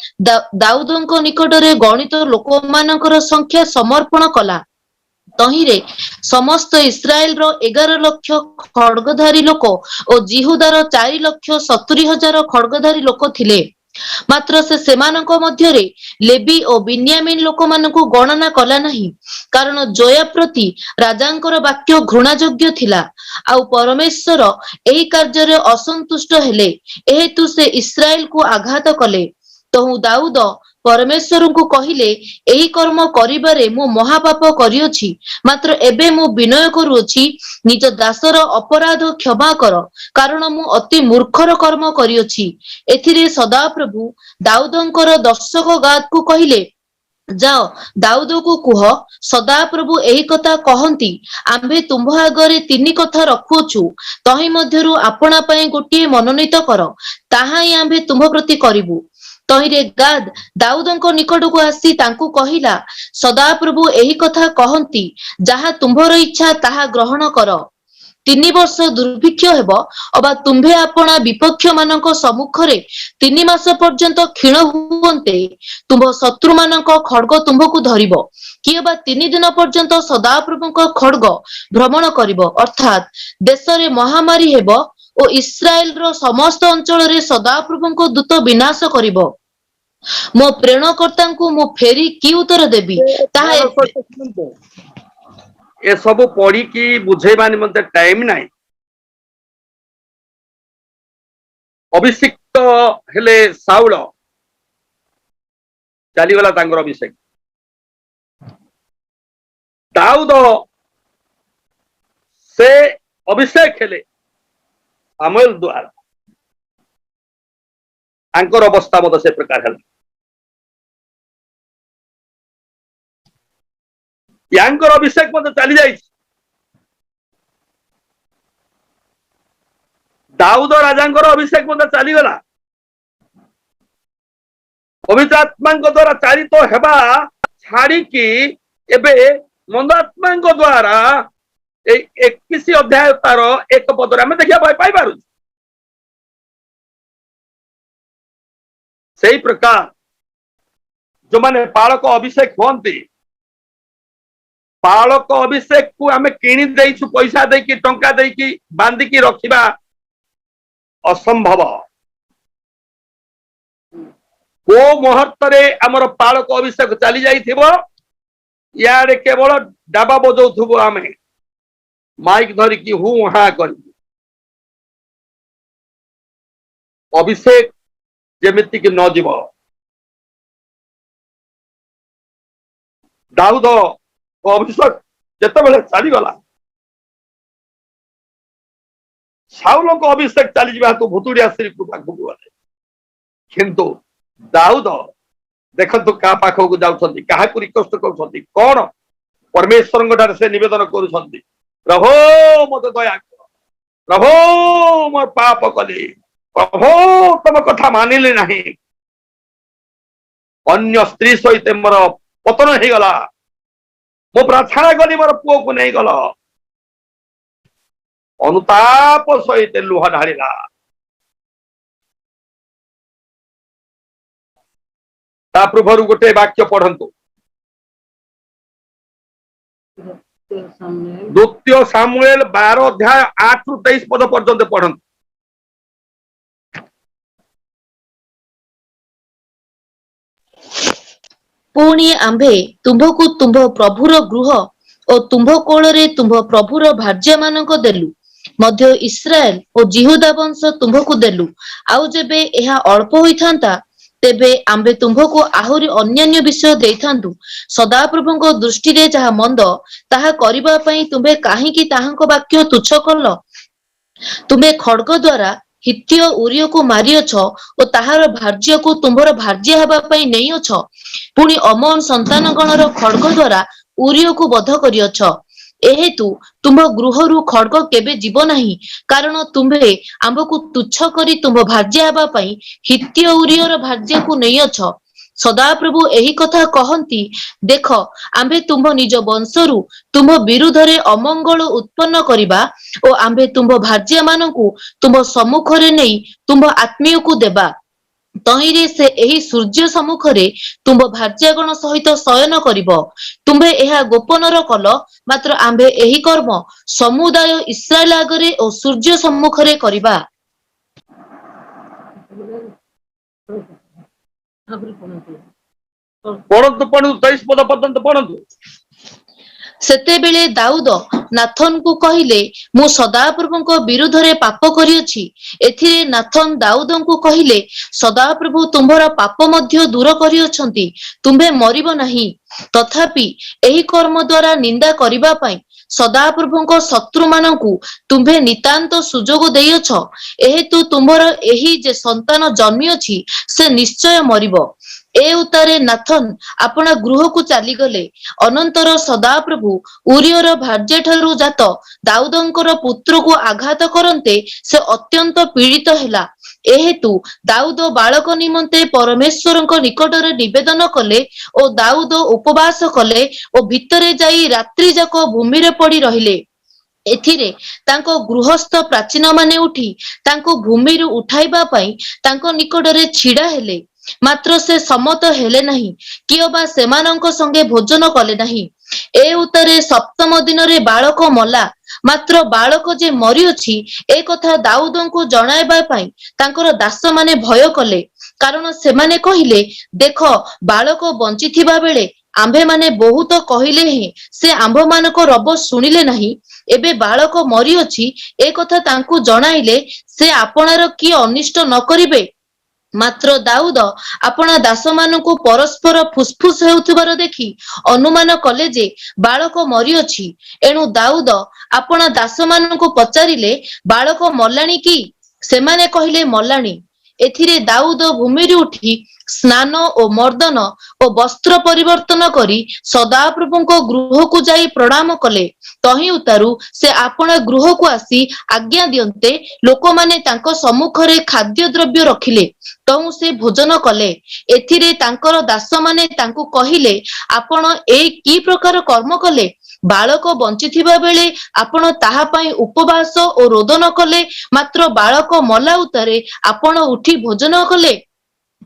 दाऊदଙ୍କ निकटरे गणित लोकमानଙ୍କର संख्या समर्पण कला। तहिरे समस्त इस्राएल रो 11 लक्ष खड्गधारी लोक और जिहुदार 4,70,000 खड्गधारी लोक थिले। मात्र से सेमानଙ୍କ ମଧ୍ୟରେ लेबी और बिन्यामीन ଲୋକମାନଙ୍କୁ ଗଣନା କଲା ନାହିଁ, କାରଣ ଜୋୟାବ ପ୍ରତି ରାଜାଙ୍କର ବାକ୍ୟ ଘୃଣାଯୋଗ୍ୟ ଥିଲା। ଆଉ ପରମେଶ୍ୱର ଏହି କାର୍ଯ୍ୟରେ ଅସନ୍ତୁଷ୍ଟ ହେଲେ, ଏହେତୁ ସେ ଇସ୍ରାଏଲକୁ ଆଘାତ କଲେ। ତହୁ ଦାଉଦ ପରମେଶ୍ୱରଙ୍କୁ କହିଲେ, ଏହି କର୍ମ କରିବାରେ ମୁଁ ମହାପାପ କରିଅଛି। ମାତ୍ର ଏବେ ମୁଁ ବିନୟ କରୁଅଛି, ନିଜ ଦାସର ଅପରାଧ କ୍ଷମା କର, କାରଣ ମୁଁ ଅତି ମୂର୍ଖର କର୍ମ କରିଅଛି। ଏଥିରେ ସଦାପ୍ରଭୁ ଦାଉଦଙ୍କର ଦର୍ଶକ ଗାଦକୁ କହିଲେ, ଯାଅ ଦାଉଦକୁ କୁହ, ସଦାପ୍ରଭୁ ଏହି କଥା କହନ୍ତି, ଆମ୍ଭେ ତୁମ୍ଭ ଆଗରେ 3 କଥା ରଖୁଅଛୁ, ତହିଁ ମଧ୍ୟରୁ ଆପଣା ପାଇଁ ଗୋଟିଏ ମନୋନୀତ କର, ତାହା ହିଁ ଆମ୍ଭେ ତୁମ୍ଭ ପ୍ରତି କରିବୁ। ତହିଁରେ ଗାଦ ଦାଉଦଙ୍କ ନିକଟକୁ ଆସି ତାଙ୍କୁ କହିଲା, ସଦାପ୍ରଭୁ ଏହି କଥା କହନ୍ତି, ଯାହା ତୁମ୍ଭର ଇଚ୍ଛା ତାହା ଗ୍ରହଣ କର। 3 ବର୍ଷ ଦୁର୍ଭିକ୍ଷ ହେବ, ଅବା ତୁମ୍ଭେ ଆପଣା ବିପକ୍ଷ ମାନଙ୍କ ସମ୍ମୁଖରେ 3 ମାସ ପର୍ଯ୍ୟନ୍ତ କ୍ଷୀଣ ହୁଅନ୍ତେ, ତୁମ୍ଭ ଶତ୍ରୁ ମାନଙ୍କ ଖଡ୍ଗ ତୁମ୍ଭକୁ ଧରିବ, କି ଅବା 3 ଦିନ ପର୍ଯ୍ୟନ୍ତ ସଦାପ୍ରଭୁଙ୍କ ଖଡ୍ଗ ଭ୍ରମଣ କରିବ, ଅର୍ଥାତ୍ ଦେଶରେ ମହାମାରୀ ହେବ ଓ ଇସ୍ରାଏଲର ସମସ୍ତ ଅଞ୍ଚଳରେ ସଦାପ୍ରଭୁଙ୍କ ଦୂତ ବିନାଶ କରିବ। ମୋ ପ୍ରେରଣକର୍ତ୍ତାଙ୍କୁ ମୁଁ ଫେରି କି ଉତ୍ତର ଦେବି, ତାହା ଏ ସବୁ ପଢିକି ବୁଝେଇବା ନିମନ୍ତେ ଟାଇମ ନାହିଁ। ଅଭିଷିକ୍ତ ହେଲେ ସାଉଳ, ଚାଲିଗଲା ତାଙ୍କର ଅଭିଷେକ। ଦାଉଦ ସେ ଅଭିଷେକ ହେଲେ ସାମୁଏଲ ଦ୍ୱାରା, ତାଙ୍କର ଅବସ୍ଥା ମଧ୍ୟ ସେ ପ୍ରକାର ହେଲା। ୟାଙ୍କର ଅଭିଷେକ ମଧ୍ୟ ଚାଲି ଯାଇଛି। ଦାଉଦ ରାଜାଙ୍କର ଅଭିଷେକ ମଧ୍ୟ ଚାଲିଗଲା। ପବିତ୍ର ଆତ୍ମାଙ୍କ ଦ୍ୱାରା ଚାଳିତ ହେବା ଛାଡିକି ଏବେ ମନ୍ଦ ଆତ୍ମାଙ୍କ ଦ୍ୱାରା ଏଇ 21 ଅଧ୍ୟାୟ ତାର 1 ପଦରେ ଆମେ ଦେଖିବା ପାଇପାରୁଛୁ। ସେଇ ପ୍ରକାର ଯୋଉମାନେ ପାଳକ ଅଭିଷେକ ହୁଅନ୍ତି, ପାଳକ ଅଭିଷେକକୁ ଆମେ କିଣି ଦେଇଛୁ ପଇସା ଦେଇକି, ଟଙ୍କା ଦେଇକି ବାନ୍ଧିକି ରଖିବା ଅସମ୍ଭବ। କୋଉ ମୁହୂର୍ତ୍ତରେ ଆମର ପାଳକ ଅଭିଷେକ ଚାଲି ଯାଇଥିବ, ଇଆଡେ କେବଳ ଡାବା ବଜଉଥିବୁ, ଆମେ ମାଇକ ଧରିକି ହୁ ହା କରିବୁ। ଅଭିଷେକ ଯେମିତିକି ନ ଯିବ। ଦାଉଦ ଅଭିଷେକ ଯେତେବେଳେ ଚାଲିଗଲା, ସାଉଲଙ୍କ ଅଭିଷେକ ଚାଲିଯିବା ହେତୁ ଭୁତୁଡ଼ିଆ ସ୍ତ୍ରୀକୁ ପାଖକୁ ଗଲେ। କିନ୍ତୁ ଦାଉଦ ଦେଖନ୍ତୁ କାହା ପାଖକୁ ଯାଉଛନ୍ତି, କାହାକୁ ରିକ୍ୱେଷ୍ଟ କରୁଛନ୍ତି, କଣ ପରମେଶ୍ୱରଙ୍କ ଠାରେ ସେ ନିବେଦନ କରୁଛନ୍ତି, ପ୍ରଭୁ ମତେ ଦୟା କର, ପ୍ରଭୁ ମୋର ପାପ କଲି, ପ୍ରଭୁ ତମ କଥା ମାନିଲି ନାହିଁ, ଅନ୍ୟ ସ୍ତ୍ରୀ ସହିତ ମୋର ପତନ ହେଇଗଲା, ମୁଁ ପ୍ରାର୍ଥନା କଲି ମୋର ପୁଅକୁ ନେଇଗଲ, ଅନୁତାପ ସହିତ ଲୁହ ଢାଳିଲା। ତା ପୂର୍ବରୁ ଗୋଟେ ବାକ୍ୟ ପଢନ୍ତୁ, ଦ୍ୱିତୀୟ ସାମୁଏଲ 12 ଅଧ୍ୟାୟ 8 ରୁ 23 ପଦ ପର୍ଯ୍ୟନ୍ତ ପଢନ୍ତୁ। ପୁଣି ଆମ୍ଭେ ତୁମ୍ଭକୁ ତୁମ୍ଭ ପ୍ରଭୁର ଗୃହ ଓ ତୁମ୍ଭ କୋଳରେ ତୁମ୍ଭ ପ୍ରଭୁର ଭାର୍ଯ୍ୟମାନଙ୍କ ଦେଲୁ, ମଧ୍ୟ ଇସ୍ରାଏଲ ଓ ଜିହୁଦା ବଂଶ ତୁମ୍ଭକୁ ଦେଲୁ। ଆଉ ଯେବେ ଏହା ଅଳ୍ପ ହୋଇଥାନ୍ତା, ତେବେ ଆମ୍ଭେ ତୁମ୍ଭକୁ ଆହୁରି ଅନ୍ୟାନ୍ୟ ବିଷୟ ଦେଇଥାନ୍ତୁ। ସଦାପ୍ରଭୁଙ୍କ ଦୃଷ୍ଟିରେ ଯାହା ମନ୍ଦ, ତାହା କରିବା ପାଇଁ ତୁମ୍ଭେ କାହିଁକି ତାହାଙ୍କ ବାକ୍ୟ ତୁଚ୍ଛ କଲ? ତୁମ୍ଭେ ଖଡ୍ଗ ଦ୍ୱାରା ହିତ୍ୟ ଉରିୟକୁ ମାରିଅଛ ଓ ତାହାର ଭାର୍ଯ୍ୟକୁ ତୁମ୍ଭର ଭାର୍ଯ୍ୟ ହେବା ପାଇଁ ନେଇଅଛ। ପୁଣି ଅମନ ସନ୍ତାନଗଣର ଖଡ୍ଗ ଦ୍ୱାରା ଉରିୟକୁ ବଧ କରିଅଛ। ଏହେତୁ ତୁମ୍ଭ ଗୃହରୁ ଖଡ୍ଗ କେବେ ଯିବ ନାହିଁ, କାରଣ ତୁମ୍ଭେ ଆମ୍ଭକୁ ତୁଚ୍ଛ କରି ତୁମ୍ଭ ଭାର୍ଯ୍ୟ ହେବା ପାଇଁ ହିତ୍ୟ ଉରିୟର ଭାର୍ଯ୍ୟକୁ ନେଇଅଛ। ସଦାପ୍ରଭୁ ଏହି କଥା କହନ୍ତି, ଦେଖ ଆମ୍ଭେ ତୁମ୍ଭ ନିଜ ବଂଶରୁ ତୁମ୍ଭ ବିରୁଦ୍ଧରେ ଅମଙ୍ଗଳ ଉତ୍ପନ୍ନ କରିବା ଓ ଆମ୍ଭେ ତୁମ୍ଭ ଭାର୍ଯ୍ୟାମାନଙ୍କୁ ତୁମ୍ଭ ସମ୍ମୁଖରେ ନେଇ ତୁମ୍ଭ ଆତ୍ମୀୟକୁ ଦେବା। ତହିଁରେ ସେ ଏହି ସୂର୍ଯ୍ୟ ସମ୍ମୁଖରେ ତୁମ୍ଭ ଭାର୍ଯ୍ୟାଗଣ ସହିତ ଶୟନ କରିବ। ତୁମ୍ଭେ ଏହା ଗୋପନର କଲ, ମାତ୍ର ଆମ୍ଭେ ଏହି କର୍ମ ସମୁଦାୟ ଇସ୍ରାଏଲ ଆଗରେ ଓ ସୂର୍ଯ୍ୟ ସମ୍ମୁଖରେ କରିବା। ପଢନ୍ତୁ ପଢନ୍ତୁ 23 ପଦ ପର୍ଯ୍ୟନ୍ତ ପଢନ୍ତୁ। ସେତେବେଳେ ଦାଉଦ ନାଥନକୁ କହିଲେ, ମୁଁ ସଦାପ୍ରଭୁଙ୍କ ବିରୁଦ୍ଧରେ ପାପ କରିଅଛି। ଏଥିରେ ନାଥନ ଦାଉଦଙ୍କୁ କହିଲେ, ସଦାପ୍ରଭୁ ତୁମ୍ଭର ପାପ ମଧ୍ୟ ଦୂର କରିଅଛନ୍ତି, ତୁମ୍ଭେ ମରିବ ନାହିଁ। ତଥାପି ଏହି କର୍ମ ଦ୍ୱାରା ନିନ୍ଦା କରିବା ପାଇଁ ସଦାପ୍ରଭୁଙ୍କ ଶତ୍ରୁମାନଙ୍କୁ ତୁମ୍ଭେ ନିତାନ୍ତ ସୁଯୋଗ ଦେଇଅଛ। ଏହେତୁ ତୁମ୍ଭର ଏହି ଯେ ସନ୍ତାନ ଜନ୍ମିଅଛି ସେ ନିଶ୍ଚୟ ମରିବ। ଏ ଉତ୍ତାରେ ନାଥନ ଆପଣା ଗୃହକୁ ଚାଲିଗଲେ। ଅନନ୍ତର ସଦାପ୍ରଭୁ ଉରିୟର ଭାର୍ଯ୍ୟାଠାରୁ ଜାତ ଦାଉଦଙ୍କର ପୁତ୍ରକୁ ଆଘାତ କରନ୍ତେ ସେ ଅତ୍ୟନ୍ତ ପୀଡ଼ିତ ହେଲା। ଏହେତୁ ଦାଉଦ ବାଳକ ନିମନ୍ତେ ପରମେଶ୍ୱରଙ୍କ ନିକଟରେ ନିବେଦନ କଲେ ଓ ଦାଉଦ ଉପବାସ କଲେ ଓ ଭିତରେ ଯାଇ ରାତ୍ରି ଯାକ ଭୂମିରେ ପଡ଼ି ରହିଲେ। ଏଥିରେ ତାଙ୍କ ଗୃହସ୍ଥ ପ୍ରାଚୀନମାନେ ଉଠି ତାଙ୍କୁ ଭୂମିରୁ ଉଠାଇବା ପାଇଁ ତାଙ୍କ ନିକଟରେ ଛିଡ଼ା ହେଲେ। ମାତ୍ର ସେ ସମ୍ମତ ହେଲେ ନାହିଁ, କିଏ ବା ସେମାନଙ୍କ ସଙ୍ଗେ ଭୋଜନ କଲେ ନାହିଁ। ଏ ଉତ୍ତାରେ ସପ୍ତମ ଦିନରେ ବାଳକ ମଲା। ମାତ୍ର ବାଳକ ଯେ ମରିଅଛି ଏ କଥା ଦାଉଦଙ୍କୁ ଜଣାଇବା ପାଇଁ ତାଙ୍କର ଦାସମାନେ ଭୟ କଲେ। କାରଣ ସେମାନେ କହିଲେ, ଦେଖ ବାଳକ ବଞ୍ଚିଥିବା ବେଳେ ଆମ୍ଭେମାନେ ବହୁତ କହିଲେ ହେଁ ସେ ଆମ୍ଭମାନଙ୍କ ରବ ଶୁଣିଲେ ନାହିଁ। ଏବେ ବାଳକ ମରିଅଛି ଏ କଥା ତାଙ୍କୁ ଜଣାଇଲେ ସେ ଆପଣାର କି ଅନିଷ୍ଟ ନ କରିବେ। ମାତ୍ର ଦାଉଦ ଆପଣା ଦାସମାନଙ୍କୁ ପରସ୍ପର ଫୁସଫୁସ ହେଉଥିବାର ଦେଖି ଅନୁମାନ କଲେ ଯେ ବାଳକ ମରିଅଛି। ଏଣୁ ଦାଉଦ ଆପଣା ଦାସମାନଙ୍କୁ ପଚାରିଲେ, ବାଳକ ମଲାଣି କି? ସେମାନେ କହିଲେ, ମଲାଣି। ଏଥିରେ ଦାଉଦ ଭୂମିରୁ ଉଠି ସ୍ନାନ ଓ ମର୍ଦ୍ଦନ ଓ ବସ୍ତ୍ର ପରିବର୍ତ୍ତନ କରି ସଦାପ୍ରଭୁଙ୍କ ଗୃହକୁ ଯାଇ ପ୍ରଣାମ କଲେ। ତହିଁ ଉତ୍ତାରୁ ସେ ଆପଣା ଗୃହକୁ ଆସି ଆଜ୍ଞା ଦିଅନ୍ତେ ଲୋକମାନେ ତାଙ୍କ ସମ୍ମୁଖରେ ଖାଦ୍ୟ ଦ୍ରବ୍ୟ ରଖିଲେ। ତହୁଁ ସେ ଭୋଜନ କଲେ। ଏଥିରେ ତାଙ୍କର ଦାସମାନେ ତାଙ୍କୁ କହିଲେ, ଆପଣ ଏ କି ପ୍ରକାର କର୍ମ କଲେ? ବାଳକ ବଞ୍ଚିଥିବା ବେଳେ ଆପଣ ତାହା ପାଇଁ ଉପବାସ ଓ ରୋଦନ କଲେ, ମାତ୍ର ବାଳକ ମଲା ଉତ୍ତାରେ ଆପଣ ଉଠି ଭୋଜନ କଲେ।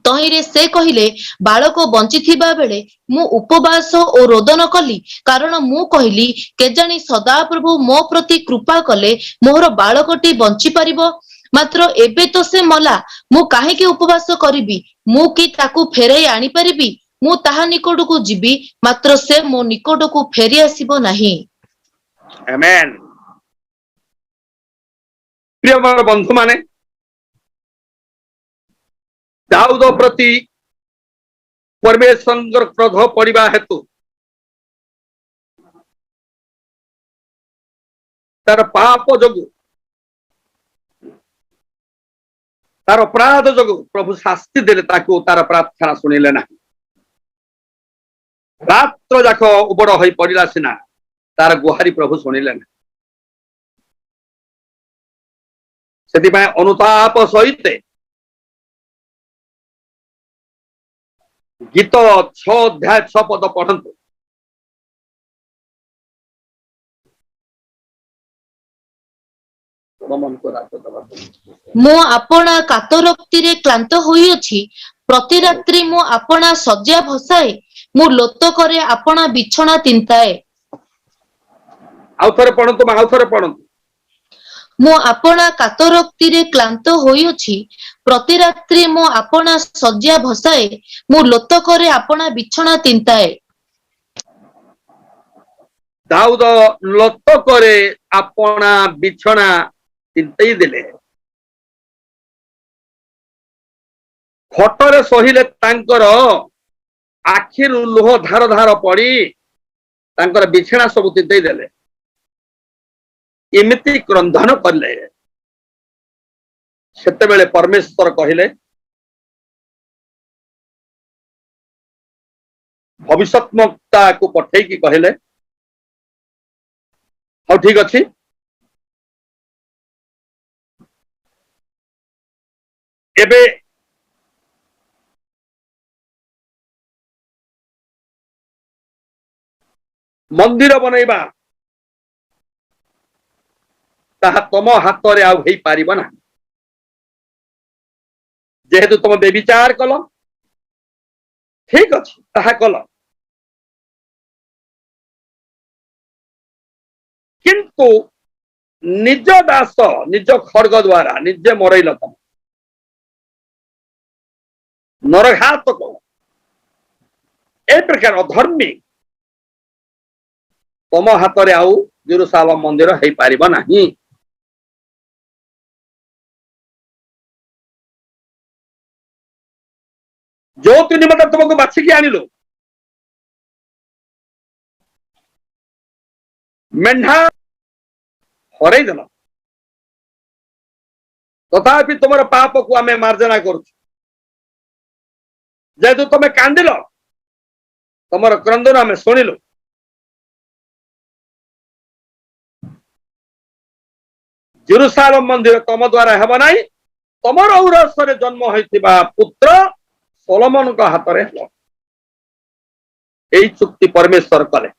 ତହିଁରେ ସେ କହିଲେ, ବାଳକ ବଞ୍ଚିଥିବା ବେଳେ ମୁଁ ଉପବାସ ଓ ରୋଦନ କଲି, କାରଣ ମୁଁ କହିଲି, କେଜାଣି ସଦାପ୍ରଭୁ ମୋ ପ୍ରତି କୃପା କଲେ ମୋର ବାଳକଟି ବଞ୍ଚିପାରିବ। ମାତ୍ର ଏବେ ତ ସେ ମଲା, ମୁଁ କାହିଁକି ଉପବାସ କରିବି? ମୁଁ କି ତାକୁ ଫେରାଇ ଆଣିପାରିବି? ମୁଁ ତାହା ନିକଟକୁ ଯିବି, ମାତ୍ର ସେ ମୋ ନିକଟକୁ ଫେରି ଆସିବ ନାହିଁ। ଆମେନ୍। ପ୍ରିୟ ମୋର ବନ୍ଧୁମାନେ, ଦାଉଦ ପ୍ରତି ପରମେଶ୍ୱରଙ୍କର କ୍ରୋଧ ପଡ଼ିବା ହେତୁ ତାର ପାପ ଯୋଗୁ, ତାର ଅପରାଧ ଯୋଗୁ ପ୍ରଭୁ ଶାସ୍ତି ଦେଲେ, ତାକୁ ତାର ପ୍ରାର୍ଥନା ଶୁଣିଲେ ନାହିଁ। ରାତ୍ର ଯାକ ଉବଡ ହୋଇ ପଡ଼ିଲା ସିନା, ତାର ଗୁହାରି ପ୍ରଭୁ ଶୁଣିଲେ ନାହିଁ। ସେଥିପାଇଁ ଅନୁତାପ ସହିତ ଗୀତ 6 ଅଧ୍ୟାୟ 6 ପଦ ପଢନ୍ତୁ। ମୁଁ ଆପଣା କାତରୋକ୍ତିରେ କ୍ଳାନ୍ତ ହୋଇଅଛି। ପ୍ରତି ରାତ୍ରି ମୁଁ ଆପଣା ଶଯ୍ୟା ଭସାଏ, ମୁଁ ଲୋତକରେ ଆପଣା ବିଛଣା ତିନ୍ତାଏ। ଆଉ ଥରେ ପଢନ୍ତୁ, ଆଉ ଥରେ ପଢନ୍ତୁ। ମୁଁ ଆପଣା କାତରୋକ୍ତିରେ କ୍ଳାନ୍ତ ହୋଇଅଛି। ପ୍ରତି ରାତ୍ରି ମୁଁ ଆପଣା ଶଯ୍ୟା ଭସାଏ, ମୁଁ ଲୋତକରେ ଆପଣା ବିଛଣା ତିନ୍ତାଏ। ଦାଉଦ ଲୋତକରେ ଆପଣା ବିଛଣା ତିନ୍ତେଇ ଦେଲେ। ଖଟରେ ଶୋଇଲେ ତାଙ୍କର ଆଖିରୁ ଲୁହ ଧାର ଧାର ପଡି ତାଙ୍କର ବିଛଣା ସବୁ ତିନ୍ତେଇ ଦେଲେ। ଏମିତି କ୍ରନ୍ଧନ କଲେ। ସେତେବେଳେ ପରମେଶ୍ୱର କହିଲେ, ଭବିଷ୍ୟତ୍ବକ୍ତାକୁ ପଠେଇକି କହିଲେ, ହଉ ଠିକ ଅଛି, ଏବେ मंदिर बनैबा ताहा तम हाथ रे आउ हेई पारिबो ना जेहेतु तुम बेविचार कल ठीक अछि ताहा कल किंतु निज दास निज खड्ग द्वारा निजे मरैल तुम नरघातक ए प्रकार अधर्मी तुम हाथ रे आउ जेरूसालेम मंदिर हेई पारिबो नाही जो तु निमंत तुमको बाछिकी आनिलु मेढा हरई देल तथापि तुम पाप को आम मार्जना कर जेहेतु तुम कांदिल तुम क्रंदन आम शुणिलु जेरूसालेम मंदिर तुम द्वारा हेब नाई तुमर औरसरे जन्म होइतिबा पुत्र सोलोमन का हाथ रे हेब एई चुक्ति परमेश्वर कले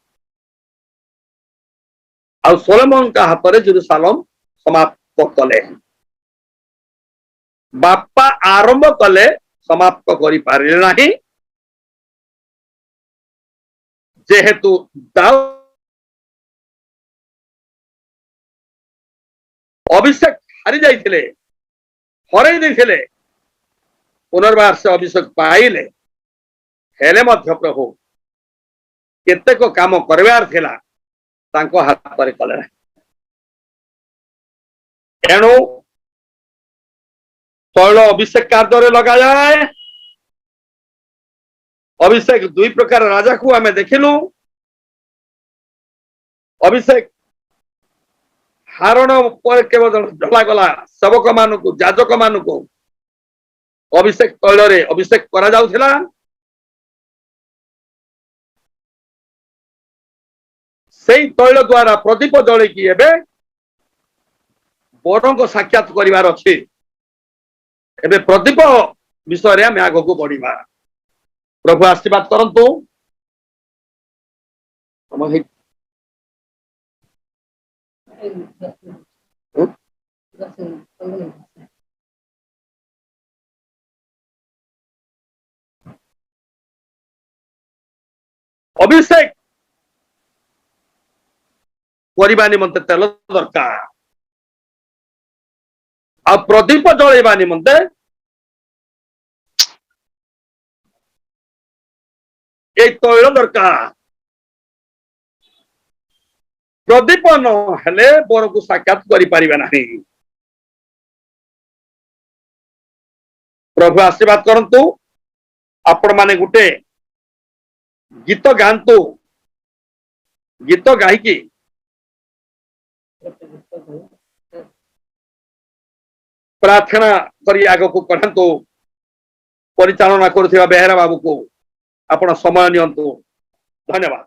आ सोलोमन का हाथ रे जेरूसालेम समाप्त कले बापा आरंभ कले समाप्त करि पारिले नाही जेहेतु दाऊद अभिषेक हारी जाइथिले हरई देथिले पुनर्बार से अभिषेक पाइले हेले मध्य प्रभु केतेक काम करबार थिला तांको हाथ रे कले एणु तैल अभिषेक कार्य लगा जाए अभिषेक दुई प्रकार राजा को आम देखिलु अभिषेक हारण पर केवल ढलागला सेवक मानक जाजक मानक अभिषेक तैल रे अभिषेक करा जाउथिला सेई तैल द्वारा प्रदीप जळे कि एबे बरंग साक्षात करिवार अछि एबे प्रदीप विषय रे हम आगो को बढ़िबा प्रभु आशीर्वाद करंतु अभिषेक करबा निमंते तेल दरकार आ प्रदीप जळेबा निमंते ए तैल दरकार प्रदीप न हेले बर को साक्षात करि परिबा नाही प्रभु आशीर्वाद करंतु आपण माने गुटे गीत गांतु गीत गायकी प्रार्थना करी आगो को पढ़ंतु परिचालना करुथिबा बेहरा बाबू को आपण समय नियंतु धन्यवाद।